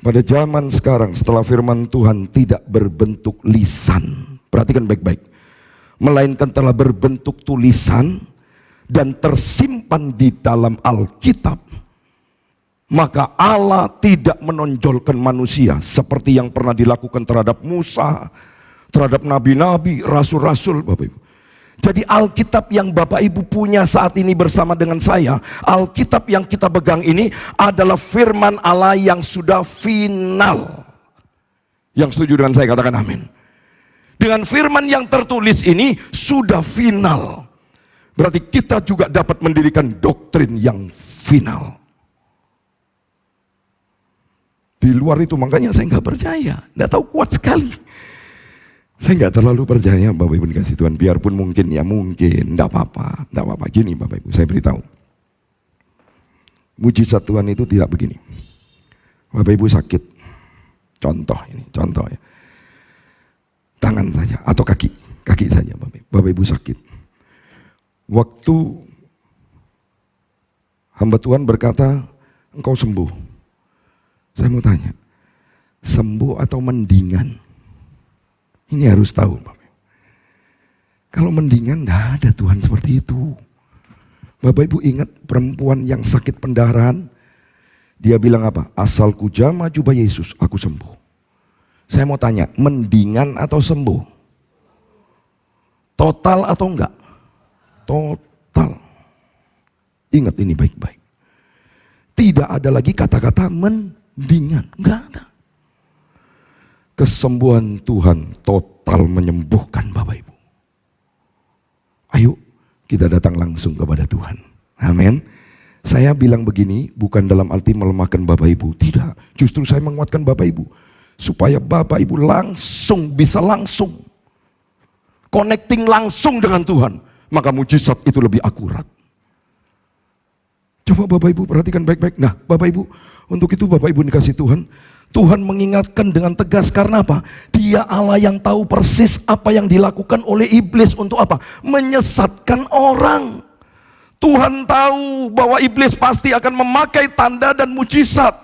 pada zaman sekarang setelah firman Tuhan tidak berbentuk lisan, perhatikan baik-baik, melainkan telah berbentuk tulisan dan tersimpan di dalam Alkitab, maka Allah tidak menonjolkan manusia seperti yang pernah dilakukan terhadap Musa, terhadap nabi-nabi, rasul-rasul, Bapak Ibu. Jadi Alkitab yang Bapak Ibu punya saat ini bersama dengan saya, Alkitab yang kita pegang ini adalah firman Allah yang sudah final. Yang setuju dengan saya katakan amin. Dengan firman yang tertulis ini sudah final. Berarti kita juga dapat mendirikan doktrin yang final. Di luar itu makanya saya nggak percaya, nggak tahu, kuat sekali. Saya nggak terlalu percaya Bapak Ibu dikasih Tuhan, biarpun mungkin ya mungkin, nggak apa-apa. Gini Bapak Ibu, saya beritahu, mujizat Tuhan itu tidak begini. Bapak Ibu sakit, contoh ya, tangan saja atau kaki saja Bapak Ibu sakit. Waktu hamba Tuhan berkata, engkau sembuh. Saya mau tanya, sembuh atau mendingan? Ini harus tahu Bapak. Kalau mendingan enggak ada Tuhan seperti itu. Bapak Ibu ingat perempuan yang sakit pendarahan, dia bilang apa? Asal ku jamah jubah Yesus, aku sembuh. Saya mau tanya, mendingan atau sembuh? Total atau enggak? Total. Ingat ini baik-baik. Tidak ada lagi kata-kata mendingan, enggak ada. Kesembuhan Tuhan total menyembuhkan Bapak Ibu. Ayo kita datang langsung kepada Tuhan. Amin. Saya bilang begini bukan dalam arti melemahkan Bapak Ibu. Tidak, justru saya menguatkan Bapak Ibu. Supaya Bapak Ibu langsung bisa langsung connecting langsung dengan Tuhan, maka mujizat itu lebih akurat. Coba Bapak Ibu perhatikan baik-baik. Nah Bapak Ibu, untuk itu Bapak Ibu dikasih Tuhan, Tuhan mengingatkan dengan tegas karena apa? Dia Allah yang tahu persis apa yang dilakukan oleh iblis untuk apa? Menyesatkan orang. Tuhan tahu bahwa iblis pasti akan memakai tanda dan mujizat.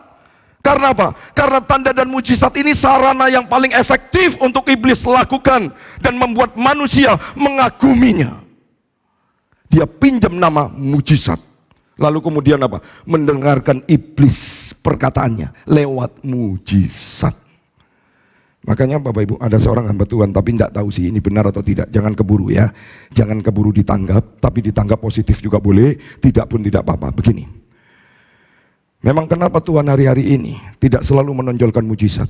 Karena apa? Karena tanda dan mujizat ini sarana yang paling efektif untuk iblis lakukan dan membuat manusia mengaguminya. Dia pinjam nama mujizat. Lalu kemudian apa? Mendengarkan iblis perkataannya lewat mujizat. Makanya Bapak Ibu, ada seorang hamba Tuhan tapi tidak tahu sih ini benar atau tidak. Jangan keburu ya. Jangan keburu ditanggap, tapi ditanggap positif juga boleh, tidak pun tidak apa-apa. Begini. Memang kenapa Tuhan hari-hari ini tidak selalu menonjolkan mujizat?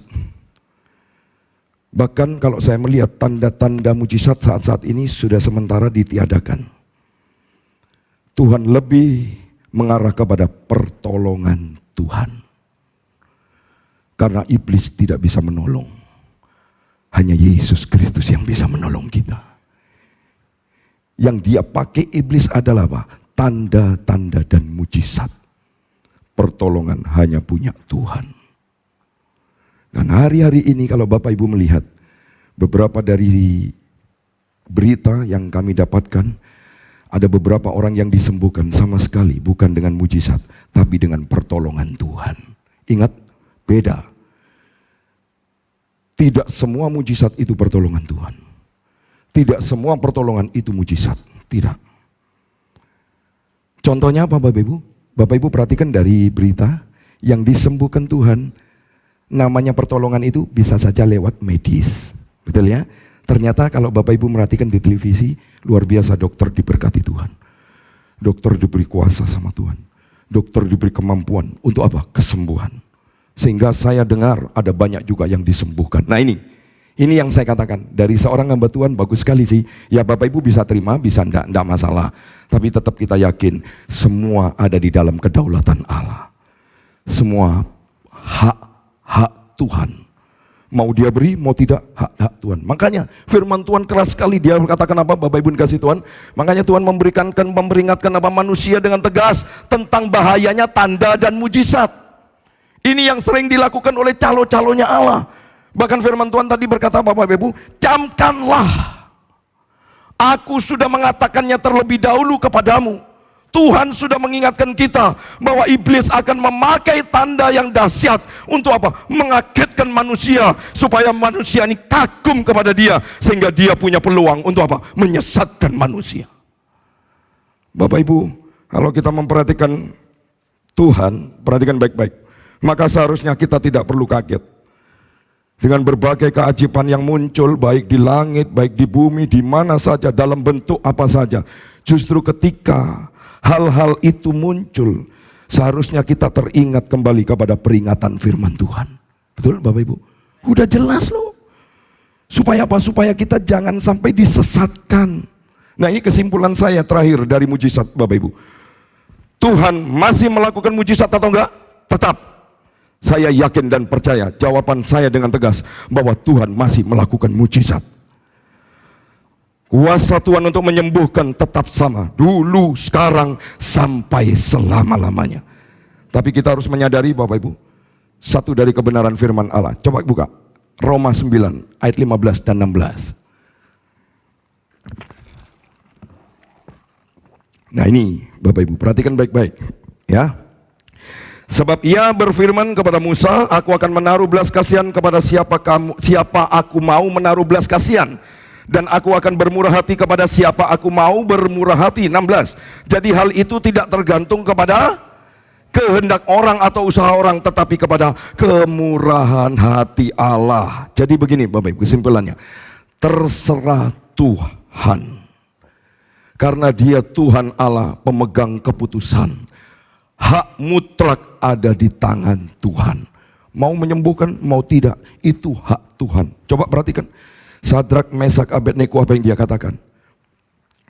Bahkan kalau saya melihat tanda-tanda mujizat saat-saat ini sudah sementara ditiadakan. Tuhan lebih mengarah kepada pertolongan Tuhan. Karena iblis tidak bisa menolong. Hanya Yesus Kristus yang bisa menolong kita. Yang dia pakai iblis adalah apa? Tanda-tanda dan mujizat. Pertolongan hanya punya Tuhan. Dan hari-hari ini kalau Bapak Ibu melihat beberapa dari berita yang kami dapatkan, ada beberapa orang yang disembuhkan sama sekali bukan dengan mujizat, tapi dengan pertolongan Tuhan. Ingat, beda. Tidak semua mujizat itu pertolongan Tuhan. Tidak semua pertolongan itu mujizat. Tidak. Contohnya apa Bapak Ibu? Bapak Ibu perhatikan dari berita yang disembuhkan Tuhan, namanya pertolongan itu bisa saja lewat medis. Betul ya? Ternyata kalau Bapak Ibu merhatikan di televisi, luar biasa dokter diberkati Tuhan. Dokter diberi kuasa sama Tuhan. Dokter diberi kemampuan untuk apa? Kesembuhan. Sehingga saya dengar ada banyak juga yang disembuhkan. Nah ini yang saya katakan. Dari seorang hamba Tuhan bagus sekali sih. Ya Bapak Ibu bisa terima, bisa enggak masalah. Tapi tetap kita yakin semua ada di dalam kedaulatan Allah. Semua hak Tuhan. Mau dia beri, mau tidak, hak Tuhan. Makanya firman Tuhan keras sekali. Dia berkatakan apa Bapak Ibu dikasih Tuhan? Makanya Tuhan memperingatkan apa manusia dengan tegas tentang bahayanya tanda dan mujizat. Ini yang sering dilakukan oleh calo-calonya Allah. Bahkan firman Tuhan tadi berkata Bapak Ibu, camkanlah. Aku sudah mengatakannya terlebih dahulu kepadamu. Tuhan sudah mengingatkan kita bahwa iblis akan memakai tanda yang dahsyat untuk apa? Mengagetkan manusia supaya manusia ini kagum kepada dia sehingga dia punya peluang untuk apa? Menyesatkan manusia. Bapak Ibu, kalau kita memperhatikan Tuhan, perhatikan baik-baik, maka seharusnya kita tidak perlu kaget dengan berbagai keajaiban yang muncul baik di langit, baik di bumi, di mana saja, dalam bentuk apa saja. Justru ketika hal-hal itu muncul, seharusnya kita teringat kembali kepada peringatan firman Tuhan. Betul Bapak Ibu? Udah jelas loh. Supaya apa? Supaya kita jangan sampai disesatkan. Nah ini kesimpulan saya terakhir dari mujizat Bapak Ibu. Tuhan masih melakukan mujizat atau enggak? Tetap. Saya yakin dan percaya, jawaban saya dengan tegas bahwa Tuhan masih melakukan mujizat. Kuasa Tuhan untuk menyembuhkan tetap sama, dulu, sekarang, sampai selama-lamanya. Tapi kita harus menyadari Bapak Ibu, satu dari kebenaran firman Allah. Coba buka, Roma 9 ayat 15 dan 16. Nah ini Bapak Ibu, perhatikan baik-baik ya. Sebab ia berfirman kepada Musa, aku akan menaruh belas kasihan kepada siapa aku mau menaruh belas kasihan. Dan aku akan bermurah hati kepada siapa aku mau bermurah hati. 16. Jadi hal itu tidak tergantung kepada kehendak orang atau usaha orang, tetapi kepada kemurahan hati Allah. Jadi begini Bapak Ibu kesimpulannya, terserah Tuhan. Karena dia Tuhan Allah pemegang keputusan. Hak mutlak ada di tangan Tuhan. Mau menyembuhkan, mau tidak, itu hak Tuhan. Coba perhatikan. Sadrak, Mesak, Abednego, apa yang dia katakan?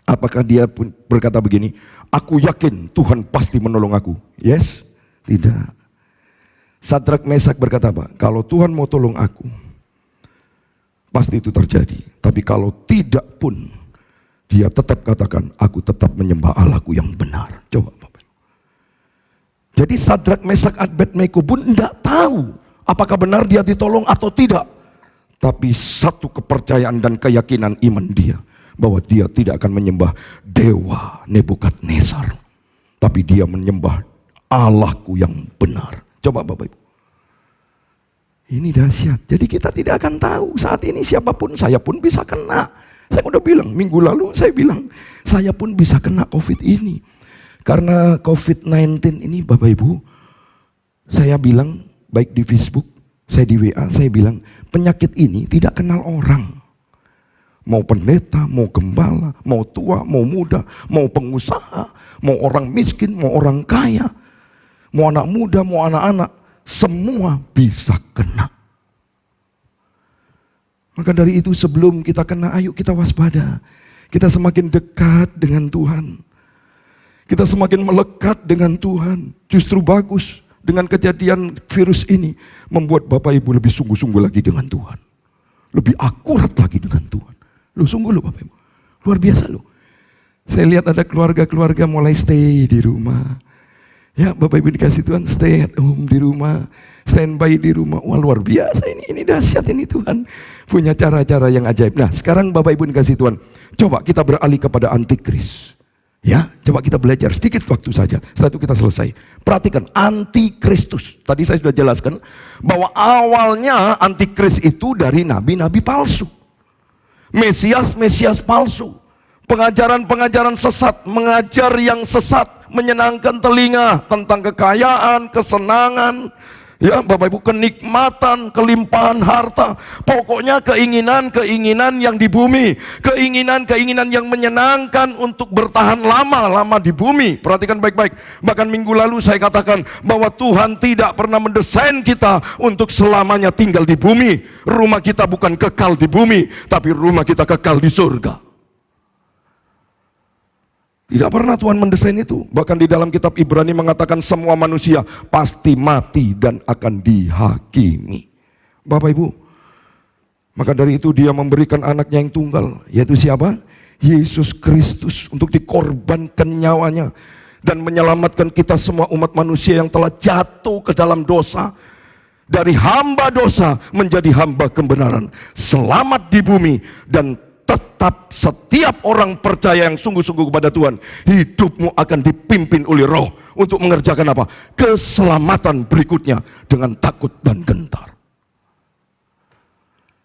Apakah dia pun berkata begini, aku yakin Tuhan pasti menolong aku? Yes? Tidak. Sadrak, Mesak berkata apa? Kalau Tuhan mau tolong aku, pasti itu terjadi. Tapi kalau tidak pun, dia tetap katakan, aku tetap menyembah Allahku yang benar. Coba Bapak. Jadi Sadrak, Mesak, Abednego pun tidak tahu apakah benar dia ditolong atau tidak. Tapi satu kepercayaan dan keyakinan iman dia, bahwa dia tidak akan menyembah dewa Nebukadnezar, tapi dia menyembah Allahku yang benar. Coba Bapak Ibu. Ini dahsyat. Jadi kita tidak akan tahu saat ini siapapun, saya pun bisa kena. Saya udah bilang, minggu lalu saya bilang, saya pun bisa kena COVID ini. Karena COVID-19 ini Bapak Ibu, saya bilang, baik di Facebook, saya di WA, saya bilang, penyakit ini tidak kenal orang. Mau pendeta, mau gembala, mau tua, mau muda, mau pengusaha, mau orang miskin, mau orang kaya, mau anak muda, mau anak-anak, semua bisa kena. Maka dari itu sebelum kita kena, ayo kita waspada. Kita semakin dekat dengan Tuhan. Kita semakin melekat dengan Tuhan. Justru bagus dengan kejadian virus ini membuat Bapak Ibu lebih sungguh-sungguh lagi dengan Tuhan. Lebih akurat lagi dengan Tuhan. Loh sungguh loh Bapak Ibu. Luar biasa loh. Saya lihat ada keluarga-keluarga mulai stay di rumah. Ya Bapak Ibu dikasih Tuhan, stay at home di rumah, standby di rumah. Wah luar biasa ini dahsyat ini Tuhan. Punya cara-cara yang ajaib. Nah sekarang Bapak Ibu dikasih Tuhan, coba kita beralih kepada antikris. Ya, coba kita belajar sedikit waktu saja. Setelah itu kita selesai. Perhatikan, antikristus. Tadi saya sudah jelaskan bahwa awalnya antikris itu dari nabi-nabi palsu. Mesias palsu. Pengajaran-pengajaran sesat, mengajar yang sesat, menyenangkan telinga tentang kekayaan, kesenangan, ya Bapak Ibu, kenikmatan, kelimpahan harta, pokoknya keinginan-keinginan yang di bumi, keinginan-keinginan yang menyenangkan untuk bertahan lama-lama di bumi. Perhatikan baik-baik. Bahkan minggu lalu saya katakan bahwa Tuhan tidak pernah mendesain kita untuk selamanya tinggal di bumi. Rumah kita bukan kekal di bumi, tapi rumah kita kekal di surga. Tidak pernah Tuhan mendesain itu. Bahkan di dalam kitab Ibrani mengatakan semua manusia pasti mati dan akan dihakimi. Bapak Ibu, maka dari itu dia memberikan anaknya yang tunggal, yaitu siapa? Yesus Kristus, untuk dikorbankan nyawanya dan menyelamatkan kita semua umat manusia yang telah jatuh ke dalam dosa. Dari hamba dosa menjadi hamba kebenaran. Selamat di bumi dan tetap setiap orang percaya yang sungguh-sungguh kepada Tuhan, hidupmu akan dipimpin oleh Roh untuk mengerjakan apa? Keselamatan berikutnya dengan takut dan gentar.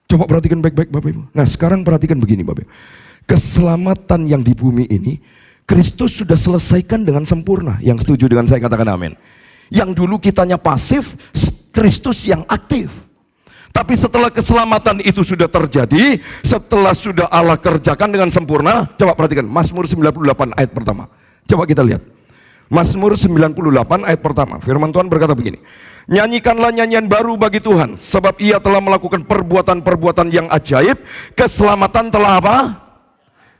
Coba perhatikan baik-baik Bapak Ibu. Nah sekarang perhatikan begini Bapak Ibu. Keselamatan yang di bumi ini, Kristus sudah selesaikan dengan sempurna. Yang setuju dengan saya katakan amin. Yang dulu kitanya pasif, Kristus yang aktif. Tapi setelah keselamatan itu sudah terjadi, setelah sudah Allah kerjakan dengan sempurna, coba perhatikan Mazmur 98 ayat pertama. Coba kita lihat. Mazmur 98 ayat pertama. Firman Tuhan berkata begini. Nyanyikanlah nyanyian baru bagi Tuhan, sebab ia telah melakukan perbuatan-perbuatan yang ajaib. Keselamatan telah apa?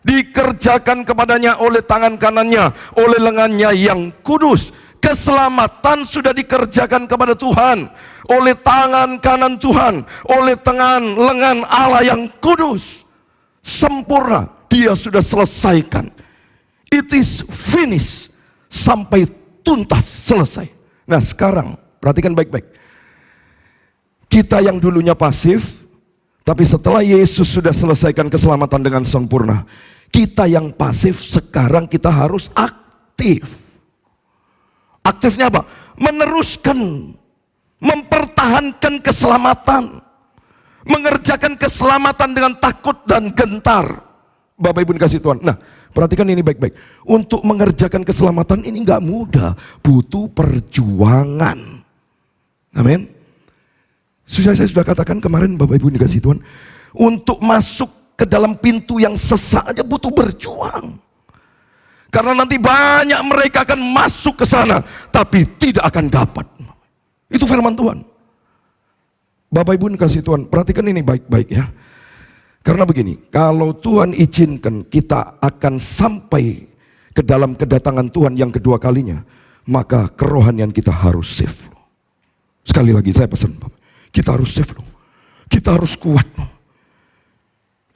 Dikerjakan kepadanya oleh tangan kanannya, oleh lengannya yang kudus. Keselamatan sudah dikerjakan kepada Tuhan oleh tangan kanan Tuhan, oleh lengan Allah yang kudus. Sempurna, dia sudah selesaikan. It is finished, sampai tuntas, selesai. Nah sekarang perhatikan baik-baik. Kita yang dulunya pasif, tapi setelah Yesus sudah selesaikan keselamatan dengan sempurna, kita yang pasif sekarang kita harus aktif. Aktifnya apa? Meneruskan, mempertahankan keselamatan, mengerjakan keselamatan dengan takut dan gentar. Bapak Ibu dikasih Tuhan. Nah, perhatikan ini baik-baik. Untuk mengerjakan keselamatan ini nggak mudah, butuh perjuangan. Amin. Saya sudah katakan kemarin Bapak Ibu dikasih Tuhan, untuk masuk ke dalam pintu yang sesak aja butuh berjuang. Karena nanti banyak mereka akan masuk ke sana, tapi tidak akan dapat. Itu firman Tuhan. Bapak Ibu kasih Tuhan, perhatikan ini baik-baik ya. Karena begini, kalau Tuhan izinkan kita akan sampai ke dalam kedatangan Tuhan yang kedua kalinya, maka kerohanian kita harus safe. Sekali lagi saya pesan, Bapak, kita harus safe loh. Kita harus kuat loh.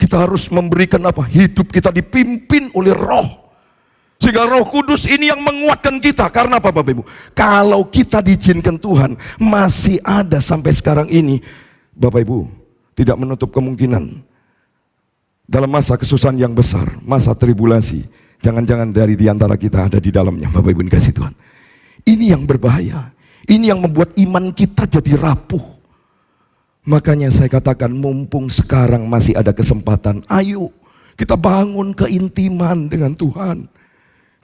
Kita harus memberikan apa? Hidup kita dipimpin oleh Roh. Sehingga Roh Kudus ini yang menguatkan kita. Karena apa Bapak Ibu? Kalau kita diizinkan Tuhan, masih ada sampai sekarang ini, Bapak Ibu, tidak menutup kemungkinan dalam masa kesusahan yang besar, masa tribulasi, jangan-jangan dari diantara kita ada di dalamnya, Bapak Ibu dikasih Tuhan. Ini yang berbahaya. Ini yang membuat iman kita jadi rapuh. Makanya saya katakan, mumpung sekarang masih ada kesempatan, ayo kita bangun keintiman dengan Tuhan.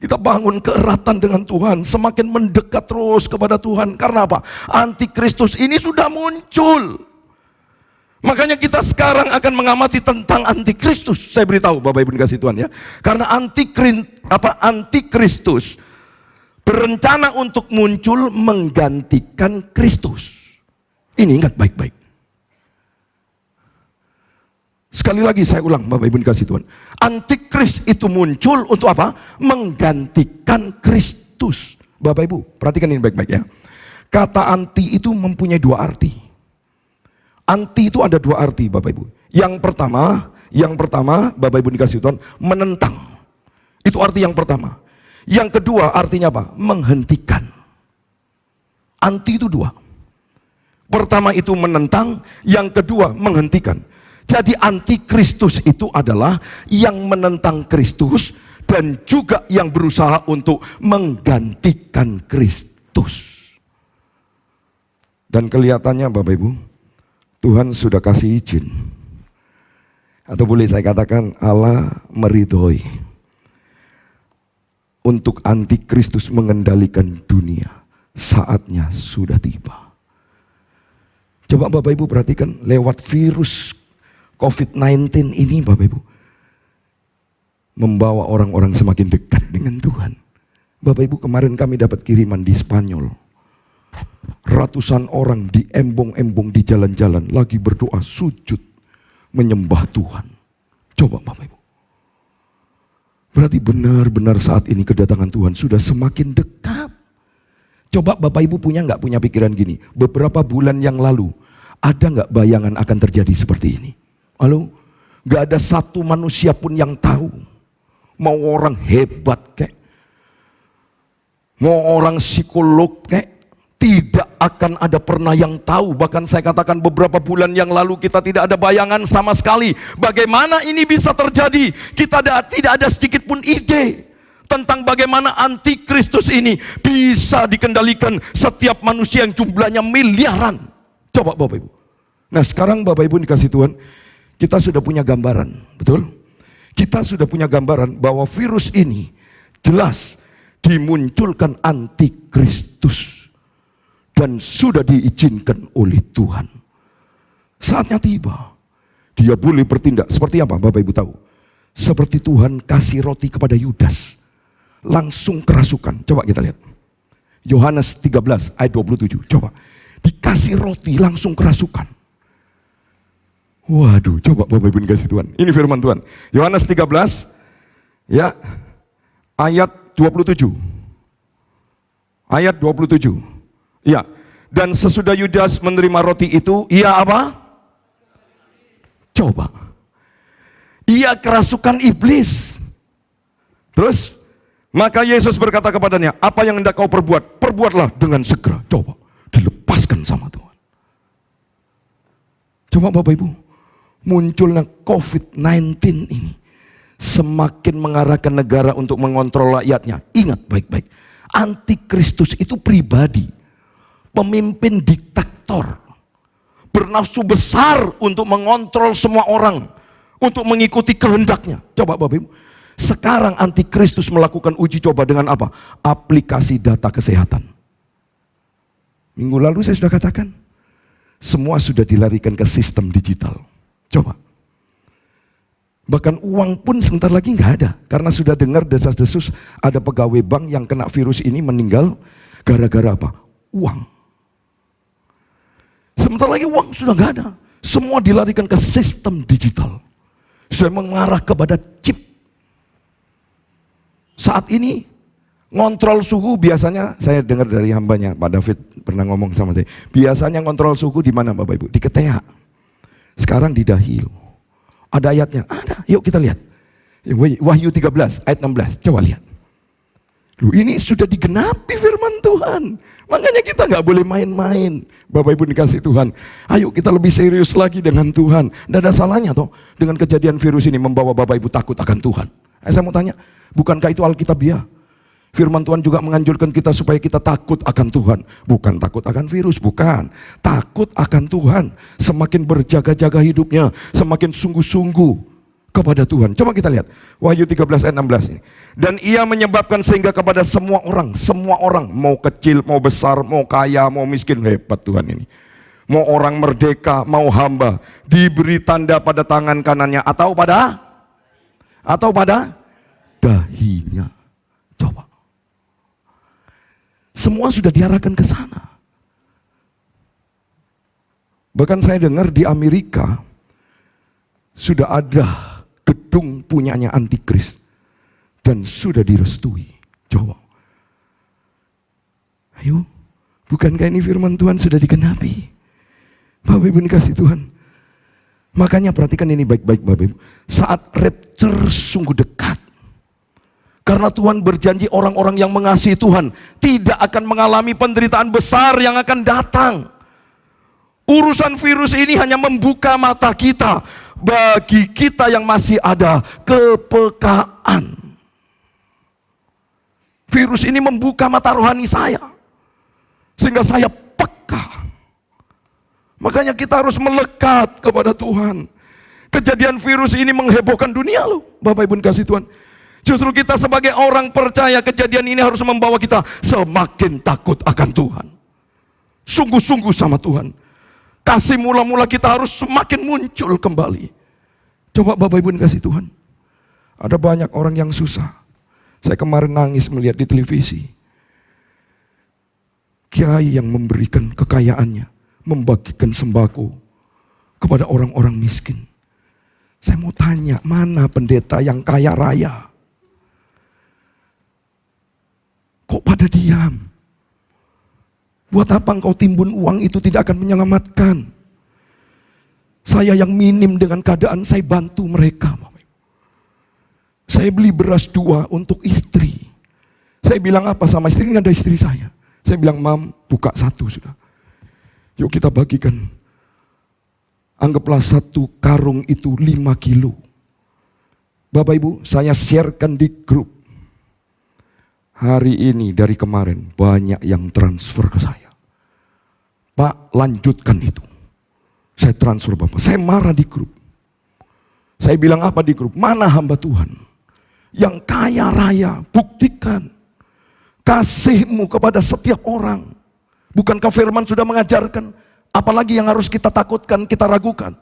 Kita bangun keeratan dengan Tuhan, semakin mendekat terus kepada Tuhan. Karena apa? Antikristus ini sudah muncul. Makanya kita sekarang akan mengamati tentang antikristus. Saya beritahu Bapak Ibu dikasih Tuhan ya. Karena antikristus berencana untuk muncul menggantikan Kristus. Ini ingat baik-baik. Sekali lagi saya ulang Bapak Ibu dikasih Tuhan. Antikris itu muncul untuk apa? Menggantikan Kristus. Bapak Ibu perhatikan ini baik-baik ya. Kata anti itu mempunyai dua arti. Anti itu ada dua arti Bapak Ibu. Yang pertama Bapak Ibu dikasih Tuhan, menentang. Itu arti yang pertama. Yang kedua artinya apa? Menghentikan. Anti itu dua. Pertama itu menentang, yang kedua menghentikan. Jadi antikristus itu adalah yang menentang Kristus dan juga yang berusaha untuk menggantikan Kristus. Dan kelihatannya Bapak Ibu, Tuhan sudah kasih izin. Atau boleh saya katakan Allah meridhoi untuk antikristus mengendalikan dunia. Saatnya sudah tiba. Coba Bapak Ibu perhatikan, lewat virus COVID-19 ini Bapak Ibu membawa orang-orang semakin dekat dengan Tuhan. Bapak Ibu, kemarin kami dapat kiriman di Spanyol. Ratusan orang di embong-embong di jalan-jalan lagi berdoa sujud menyembah Tuhan. Coba Bapak Ibu. Berarti benar-benar saat ini kedatangan Tuhan sudah semakin dekat. Coba Bapak Ibu nggak punya pikiran gini, beberapa bulan yang lalu ada nggak bayangan akan terjadi seperti ini? Halo, gak ada satu manusia pun yang tahu. Mau orang hebat kek, mau orang psikolog kek, tidak akan ada pernah yang tahu. Bahkan saya katakan beberapa bulan yang lalu kita tidak ada bayangan sama sekali. Bagaimana ini bisa terjadi? Kita tidak ada sedikit pun ide tentang bagaimana antikristus ini bisa dikendalikan setiap manusia yang jumlahnya miliaran. Coba Bapak Ibu. Nah sekarang Bapak Ibu dikasih Tuhan, kita sudah punya gambaran, betul? Kita sudah punya gambaran bahwa virus ini jelas dimunculkan antikristus dan sudah diizinkan oleh Tuhan. Saatnya tiba. Dia boleh bertindak seperti apa Bapak Ibu tahu? Seperti Tuhan kasih roti kepada Yudas. Langsung kerasukan. Coba kita lihat. Yohanes 13 ayat 27. Coba. Dikasih roti langsung kerasukan. Waduh, coba Bapak Ibu dikasih Tuhan. Ini firman Tuhan. Yohanes 13 ya ayat 27. Ayat 27. Ya. Dan sesudah Yudas menerima roti itu, ia apa? Coba. Ia kerasukan iblis. Terus maka Yesus berkata kepadanya, apa yang hendak kau perbuat? Perbuatlah dengan segera. Coba. Dilepaskan sama Tuhan. Coba Bapak Ibu. Munculnya COVID-19 ini semakin mengarahkan negara untuk mengontrol rakyatnya. Ingat baik-baik, antikristus itu pribadi, pemimpin diktator, bernafsu besar untuk mengontrol semua orang, untuk mengikuti kehendaknya. Coba Bapak Ibu, sekarang antikristus melakukan uji coba dengan apa? Aplikasi data kesehatan. Minggu lalu saya sudah katakan, semua sudah dilarikan ke sistem digital. Coba. Bahkan uang pun sebentar lagi nggak ada. Karena sudah dengar desas-desus ada pegawai bank yang kena virus ini meninggal gara-gara apa? Uang. Sebentar lagi uang sudah nggak ada. Semua dilarikan ke sistem digital. Sudah mengarah kepada chip. Saat ini ngontrol suhu biasanya, saya dengar dari hambanya, Pak David pernah ngomong sama saya. Biasanya ngontrol suhu di mana Bapak Ibu? Di ketiak. Sekarang di dahi. Ada ayatnya? Ada. Yuk kita lihat. Wahyu 13 ayat 16. Coba lihat. Loh, ini sudah digenapi firman Tuhan. Makanya kita nggak boleh main-main. Bapak Ibu dikasih Tuhan. Ayo kita lebih serius lagi dengan Tuhan. Tidak ada salahnya toh dengan kejadian virus ini membawa Bapak Ibu takut akan Tuhan. Saya mau tanya, bukankah itu Alkitabiah? Firman Tuhan juga menganjurkan kita supaya kita takut akan Tuhan. Bukan takut akan virus, bukan. Takut akan Tuhan. Semakin berjaga-jaga hidupnya, semakin sungguh-sungguh kepada Tuhan. Coba kita lihat Wahyu 13 ayat 16 ini. Dan ia menyebabkan sehingga kepada semua orang, mau kecil, mau besar, mau kaya, mau miskin, hebat Tuhan ini. Mau orang merdeka, mau hamba, diberi tanda pada tangan kanannya atau pada dahinya. Coba. Semua sudah diarahkan ke sana. Bahkan saya dengar di Amerika sudah ada gedung punyanya antikris dan sudah direstui. Coba. Ayo, bukankah ini firman Tuhan sudah digenapi? Bapak Ibu dikasih Tuhan. Makanya perhatikan ini baik-baik Bapak Ibu. Saat rapture sungguh dekat. Karena Tuhan berjanji orang-orang yang mengasihi Tuhan tidak akan mengalami penderitaan besar yang akan datang. Urusan virus ini hanya membuka mata kita. Bagi kita yang masih ada kepekaan. Virus ini membuka mata rohani saya. Sehingga saya peka. Makanya kita harus melekat kepada Tuhan. Kejadian virus ini menghebohkan dunia loh. Bapak Ibu kasih Tuhan. Justru kita sebagai orang percaya kejadian ini harus membawa kita semakin takut akan Tuhan. Sungguh-sungguh sama Tuhan. Kasih mula-mula kita harus semakin muncul kembali. Coba Bapak Ibu kasih Tuhan. Ada banyak orang yang susah. Saya kemarin nangis melihat di televisi. Kiai yang memberikan kekayaannya, membagikan sembako kepada orang-orang miskin. Saya mau tanya, mana pendeta yang kaya raya? Kok pada diam? Buat apa engkau timbun uang itu tidak akan menyelamatkan? Saya yang minim dengan keadaan saya bantu mereka. Saya beli beras 2 untuk istri. Saya bilang apa sama istri? Ini ada istri saya. Saya bilang, Mam, buka 1 sudah. Yuk kita bagikan. Anggaplah 1 karung itu 5 kilo. Bapak Ibu, saya sharekan di grup. Hari ini dari kemarin banyak yang transfer ke saya. Pak, lanjutkan itu. Saya transfer Bapak. Saya marah di grup. Saya bilang apa di grup? Mana hamba Tuhan yang kaya raya? Buktikan kasih-Mu kepada setiap orang. Bukankah firman sudah mengajarkan? Apalagi yang harus kita takutkan, kita ragukan?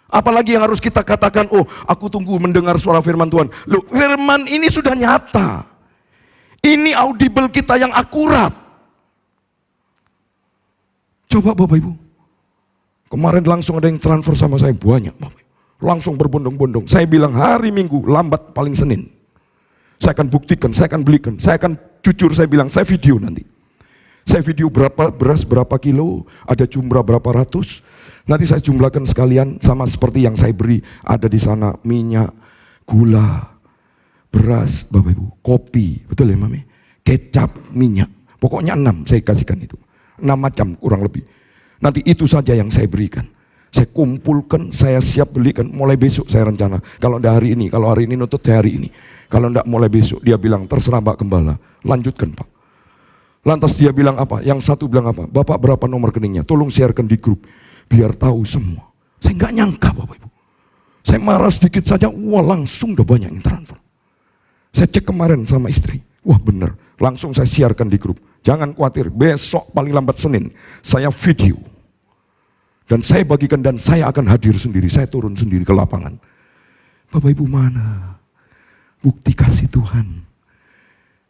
Apalagi yang harus kita katakan, oh aku tunggu mendengar suara firman Tuhan. Loh, firman ini sudah nyata. Ini audible kita yang akurat. Coba Bapak Ibu. Kemarin langsung ada yang transfer sama saya banyak. Bapak. Langsung berbondong-bondong. Saya bilang hari Minggu, lambat paling Senin. Saya akan buktikan, saya akan belikan. Saya akan jujur, saya bilang, saya video nanti. Saya video berapa beras, berapa kilo, ada jumlah berapa ratus. Nanti saya jumlahkan sekalian sama seperti yang saya beri. Ada di sana minyak, gula, beras, Bapak Ibu, kopi, betul ya Mami? Kecap, minyak, pokoknya 6 saya kasihkan itu. 6 macam kurang lebih. Nanti itu saja yang saya berikan. Saya kumpulkan, saya siap belikan, mulai besok saya rencana. Kalau enggak hari ini, kalau hari ini nutut hari ini. Kalau enggak mulai besok, dia bilang terserah Pak Gembala, lanjutkan Pak. Lantas dia bilang apa? Yang satu bilang apa? Bapak berapa nomor rekeningnya? Tolong sharekan di grup, biar tahu semua. Saya enggak nyangka Bapak Ibu. Saya marah sedikit saja, wah langsung udah banyak yang transfer. Saya cek kemarin sama istri, wah benar, langsung saya siarkan di grup. Jangan khawatir, besok paling lambat Senin, saya video. Dan saya bagikan dan saya akan hadir sendiri, saya turun sendiri ke lapangan. Bapak Ibu mana bukti kasih Tuhan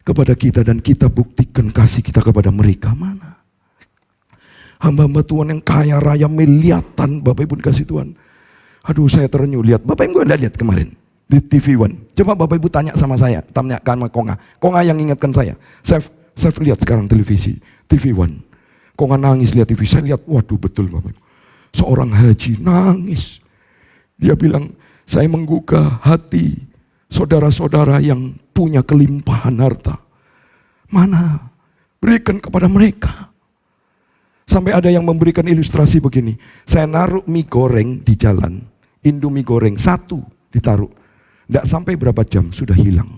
kepada kita dan kita buktikan kasih kita kepada mereka mana? Hamba-hamba Tuhan yang kaya raya miliatan, Bapak Ibu kasih Tuhan. Aduh saya terenyuh lihat, Bapak Ibu enggak lihat kemarin di TV One. Coba Bapak Ibu tanya sama saya, tanya sama Konga. Konga yang ingatkan saya. Saya lihat sekarang televisi, TV One. Konga nangis lihat TV, saya lihat, waduh betul Bapak Ibu. Seorang haji nangis. Dia bilang, saya menggugah hati saudara-saudara yang punya kelimpahan harta. Mana? Berikan kepada mereka. Sampai ada yang memberikan ilustrasi begini. Saya naruh mie goreng di jalan, Indomie goreng 1 ditaruh. Tidak sampai berapa jam sudah hilang.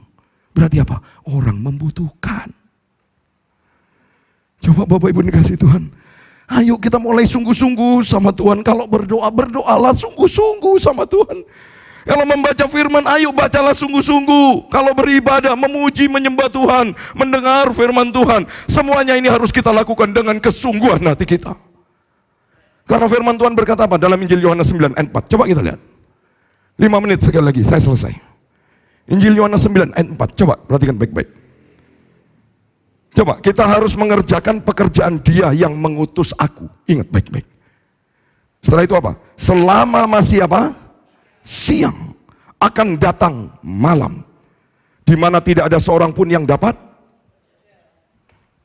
Berarti apa? Orang membutuhkan. Coba Bapak Ibu dikasih Tuhan. Ayo kita mulai sungguh-sungguh sama Tuhan. Kalau berdoa, berdoalah sungguh-sungguh sama Tuhan. Kalau membaca firman, ayo bacalah sungguh-sungguh. Kalau beribadah, memuji, menyembah Tuhan, mendengar firman Tuhan. Semuanya ini harus kita lakukan dengan kesungguhan hati kita. Karena firman Tuhan berkata apa? Dalam Injil Yohanes 9 ayat 4. Coba kita lihat. 5 menit sekali lagi, saya selesai. Injil Yohanes 9 ayat 4. Coba perhatikan baik-baik. Coba, kita harus mengerjakan pekerjaan Dia yang mengutus aku. Ingat baik-baik. Setelah itu apa? Selama masih apa? Siang, akan datang malam, di mana tidak ada seorang pun yang dapat.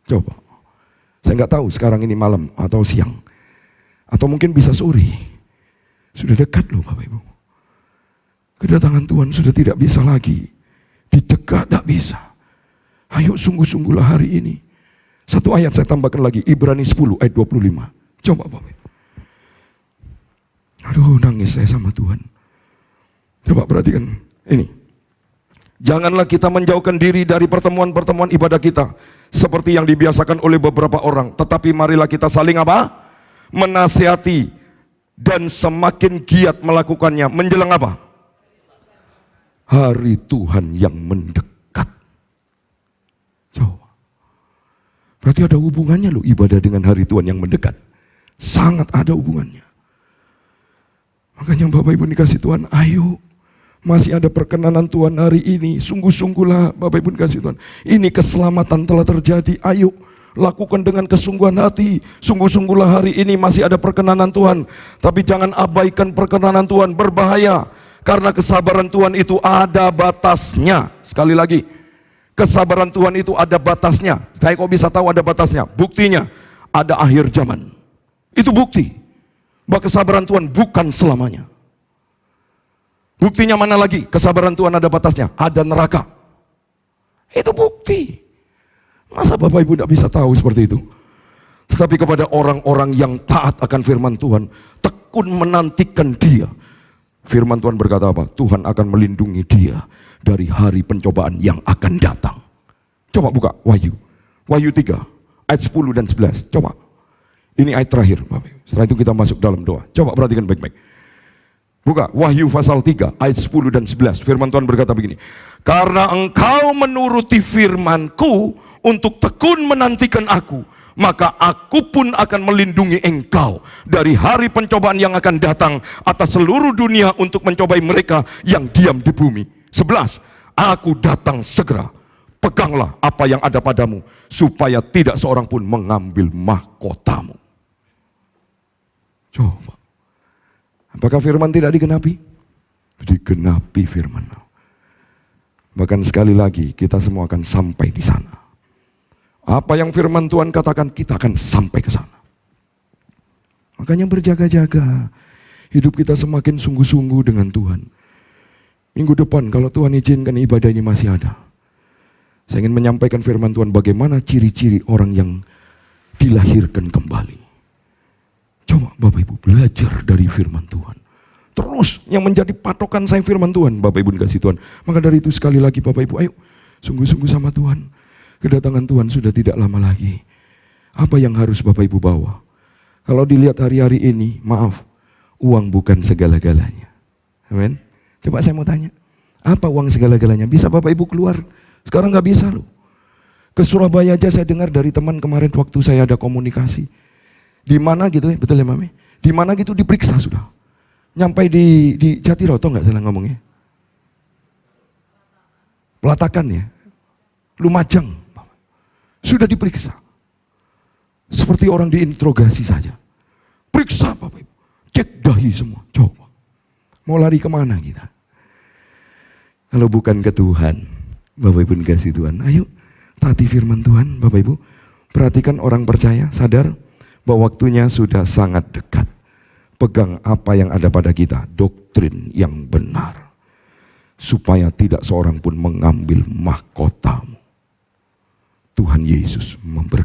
Coba, saya nggak tahu sekarang ini malam atau siang, atau mungkin bisa sore. Sudah dekat loh Bapak Ibu. Kedatangan Tuhan sudah tidak bisa lagi dicegah, tidak bisa. Ayo sungguh-sungguhlah hari ini. Satu ayat saya tambahkan lagi, Ibrani 10 ayat 25. Coba Bapak Ibu. Aduh, nangis saya sama Tuhan. Coba perhatikan ini. Janganlah kita menjauhkan diri dari pertemuan-pertemuan ibadah kita seperti yang dibiasakan oleh beberapa orang, tetapi marilah kita saling apa? Menasihati dan semakin giat melakukannya menjelang apa? Hari Tuhan yang mendekat. Coba. Berarti ada hubungannya loh ibadah dengan hari Tuhan yang mendekat. Sangat ada hubungannya. Makanya Bapak Ibu dikasih Tuhan, ayo. Masih ada perkenanan Tuhan hari ini. Sungguh-sungguhlah Bapak Ibu dikasih Tuhan. Ini keselamatan telah terjadi. Ayo lakukan dengan kesungguhan hati. Sungguh-sungguhlah hari ini masih ada perkenanan Tuhan. Tapi jangan abaikan perkenanan Tuhan. Berbahaya. Karena kesabaran Tuhan itu ada batasnya. Sekali lagi. Kesabaran Tuhan itu ada batasnya. Kayak kok bisa tahu ada batasnya? Buktinya ada akhir zaman. Itu bukti bahwa kesabaran Tuhan bukan selamanya. Buktinya mana lagi? Kesabaran Tuhan ada batasnya. Ada neraka. Itu bukti. Masa Bapak Ibu tidak bisa tahu seperti itu? Tetapi kepada orang-orang yang taat akan firman Tuhan, tekun menantikan Dia. Firman Tuhan berkata apa? Tuhan akan melindungi dia dari hari pencobaan yang akan datang. Coba buka Wahyu. Wahyu 3 ayat 10 dan 11. Coba. Ini ayat terakhir Bapak Ibu. Setelah itu kita masuk dalam doa. Coba perhatikan baik-baik. Buka Wahyu pasal 3 ayat 10 dan 11. Firman Tuhan berkata begini. Karena engkau menuruti firman-Ku untuk tekun menantikan aku, maka aku pun akan melindungi engkau dari hari pencobaan yang akan datang atas seluruh dunia untuk mencobai mereka yang diam di bumi. 11. Aku datang segera. Peganglah apa yang ada padamu supaya tidak seorang pun mengambil mahkotamu. Coba. Apakah firman tidak digenapi? Digenapi firman. Bahkan sekali lagi kita semua akan sampai di sana. Apa yang firman Tuhan katakan kita akan sampai ke sana. Makanya berjaga-jaga. Hidup kita semakin sungguh-sungguh dengan Tuhan. Minggu depan kalau Tuhan izinkan ibadah ini masih ada. Saya ingin menyampaikan firman Tuhan bagaimana ciri-ciri orang yang dilahirkan kembali. Coba Bapak Ibu belajar dari firman Tuhan. Terus yang menjadi patokan saya firman Tuhan, Bapak Ibu dikasih Tuhan. Maka dari itu sekali lagi Bapak Ibu, ayo sungguh-sungguh sama Tuhan. Kedatangan Tuhan sudah tidak lama lagi. Apa yang harus Bapak Ibu bawa? Kalau dilihat hari-hari ini, maaf, uang bukan segala-galanya. Amin. Coba saya mau tanya, apa uang segala-galanya? Bisa Bapak Ibu keluar? Sekarang nggak bisa loh. Ke Surabaya aja saya dengar dari teman kemarin waktu saya ada komunikasi. Di mana gitu ya, betul ya Mami? Di mana gitu diperiksa sudah. Nyampai di Jatiroto nggak salah ngomongnya? Pelatakan ya, Lumajang, sudah diperiksa. Seperti orang diinterogasi saja. Periksa Bapak Ibu, cek dahi semua, coba. Mau lari kemana kita? Kalau bukan ke Tuhan, Bapak Ibu dikasih Tuhan, ayo taati firman Tuhan Bapak Ibu. Perhatikan orang percaya, sadar bahwa waktunya sudah sangat dekat. pegang apa yang ada pada kita, doktrin yang benar, supaya tidak seorang pun mengambil mahkotamu. Tuhan Yesus memberkati.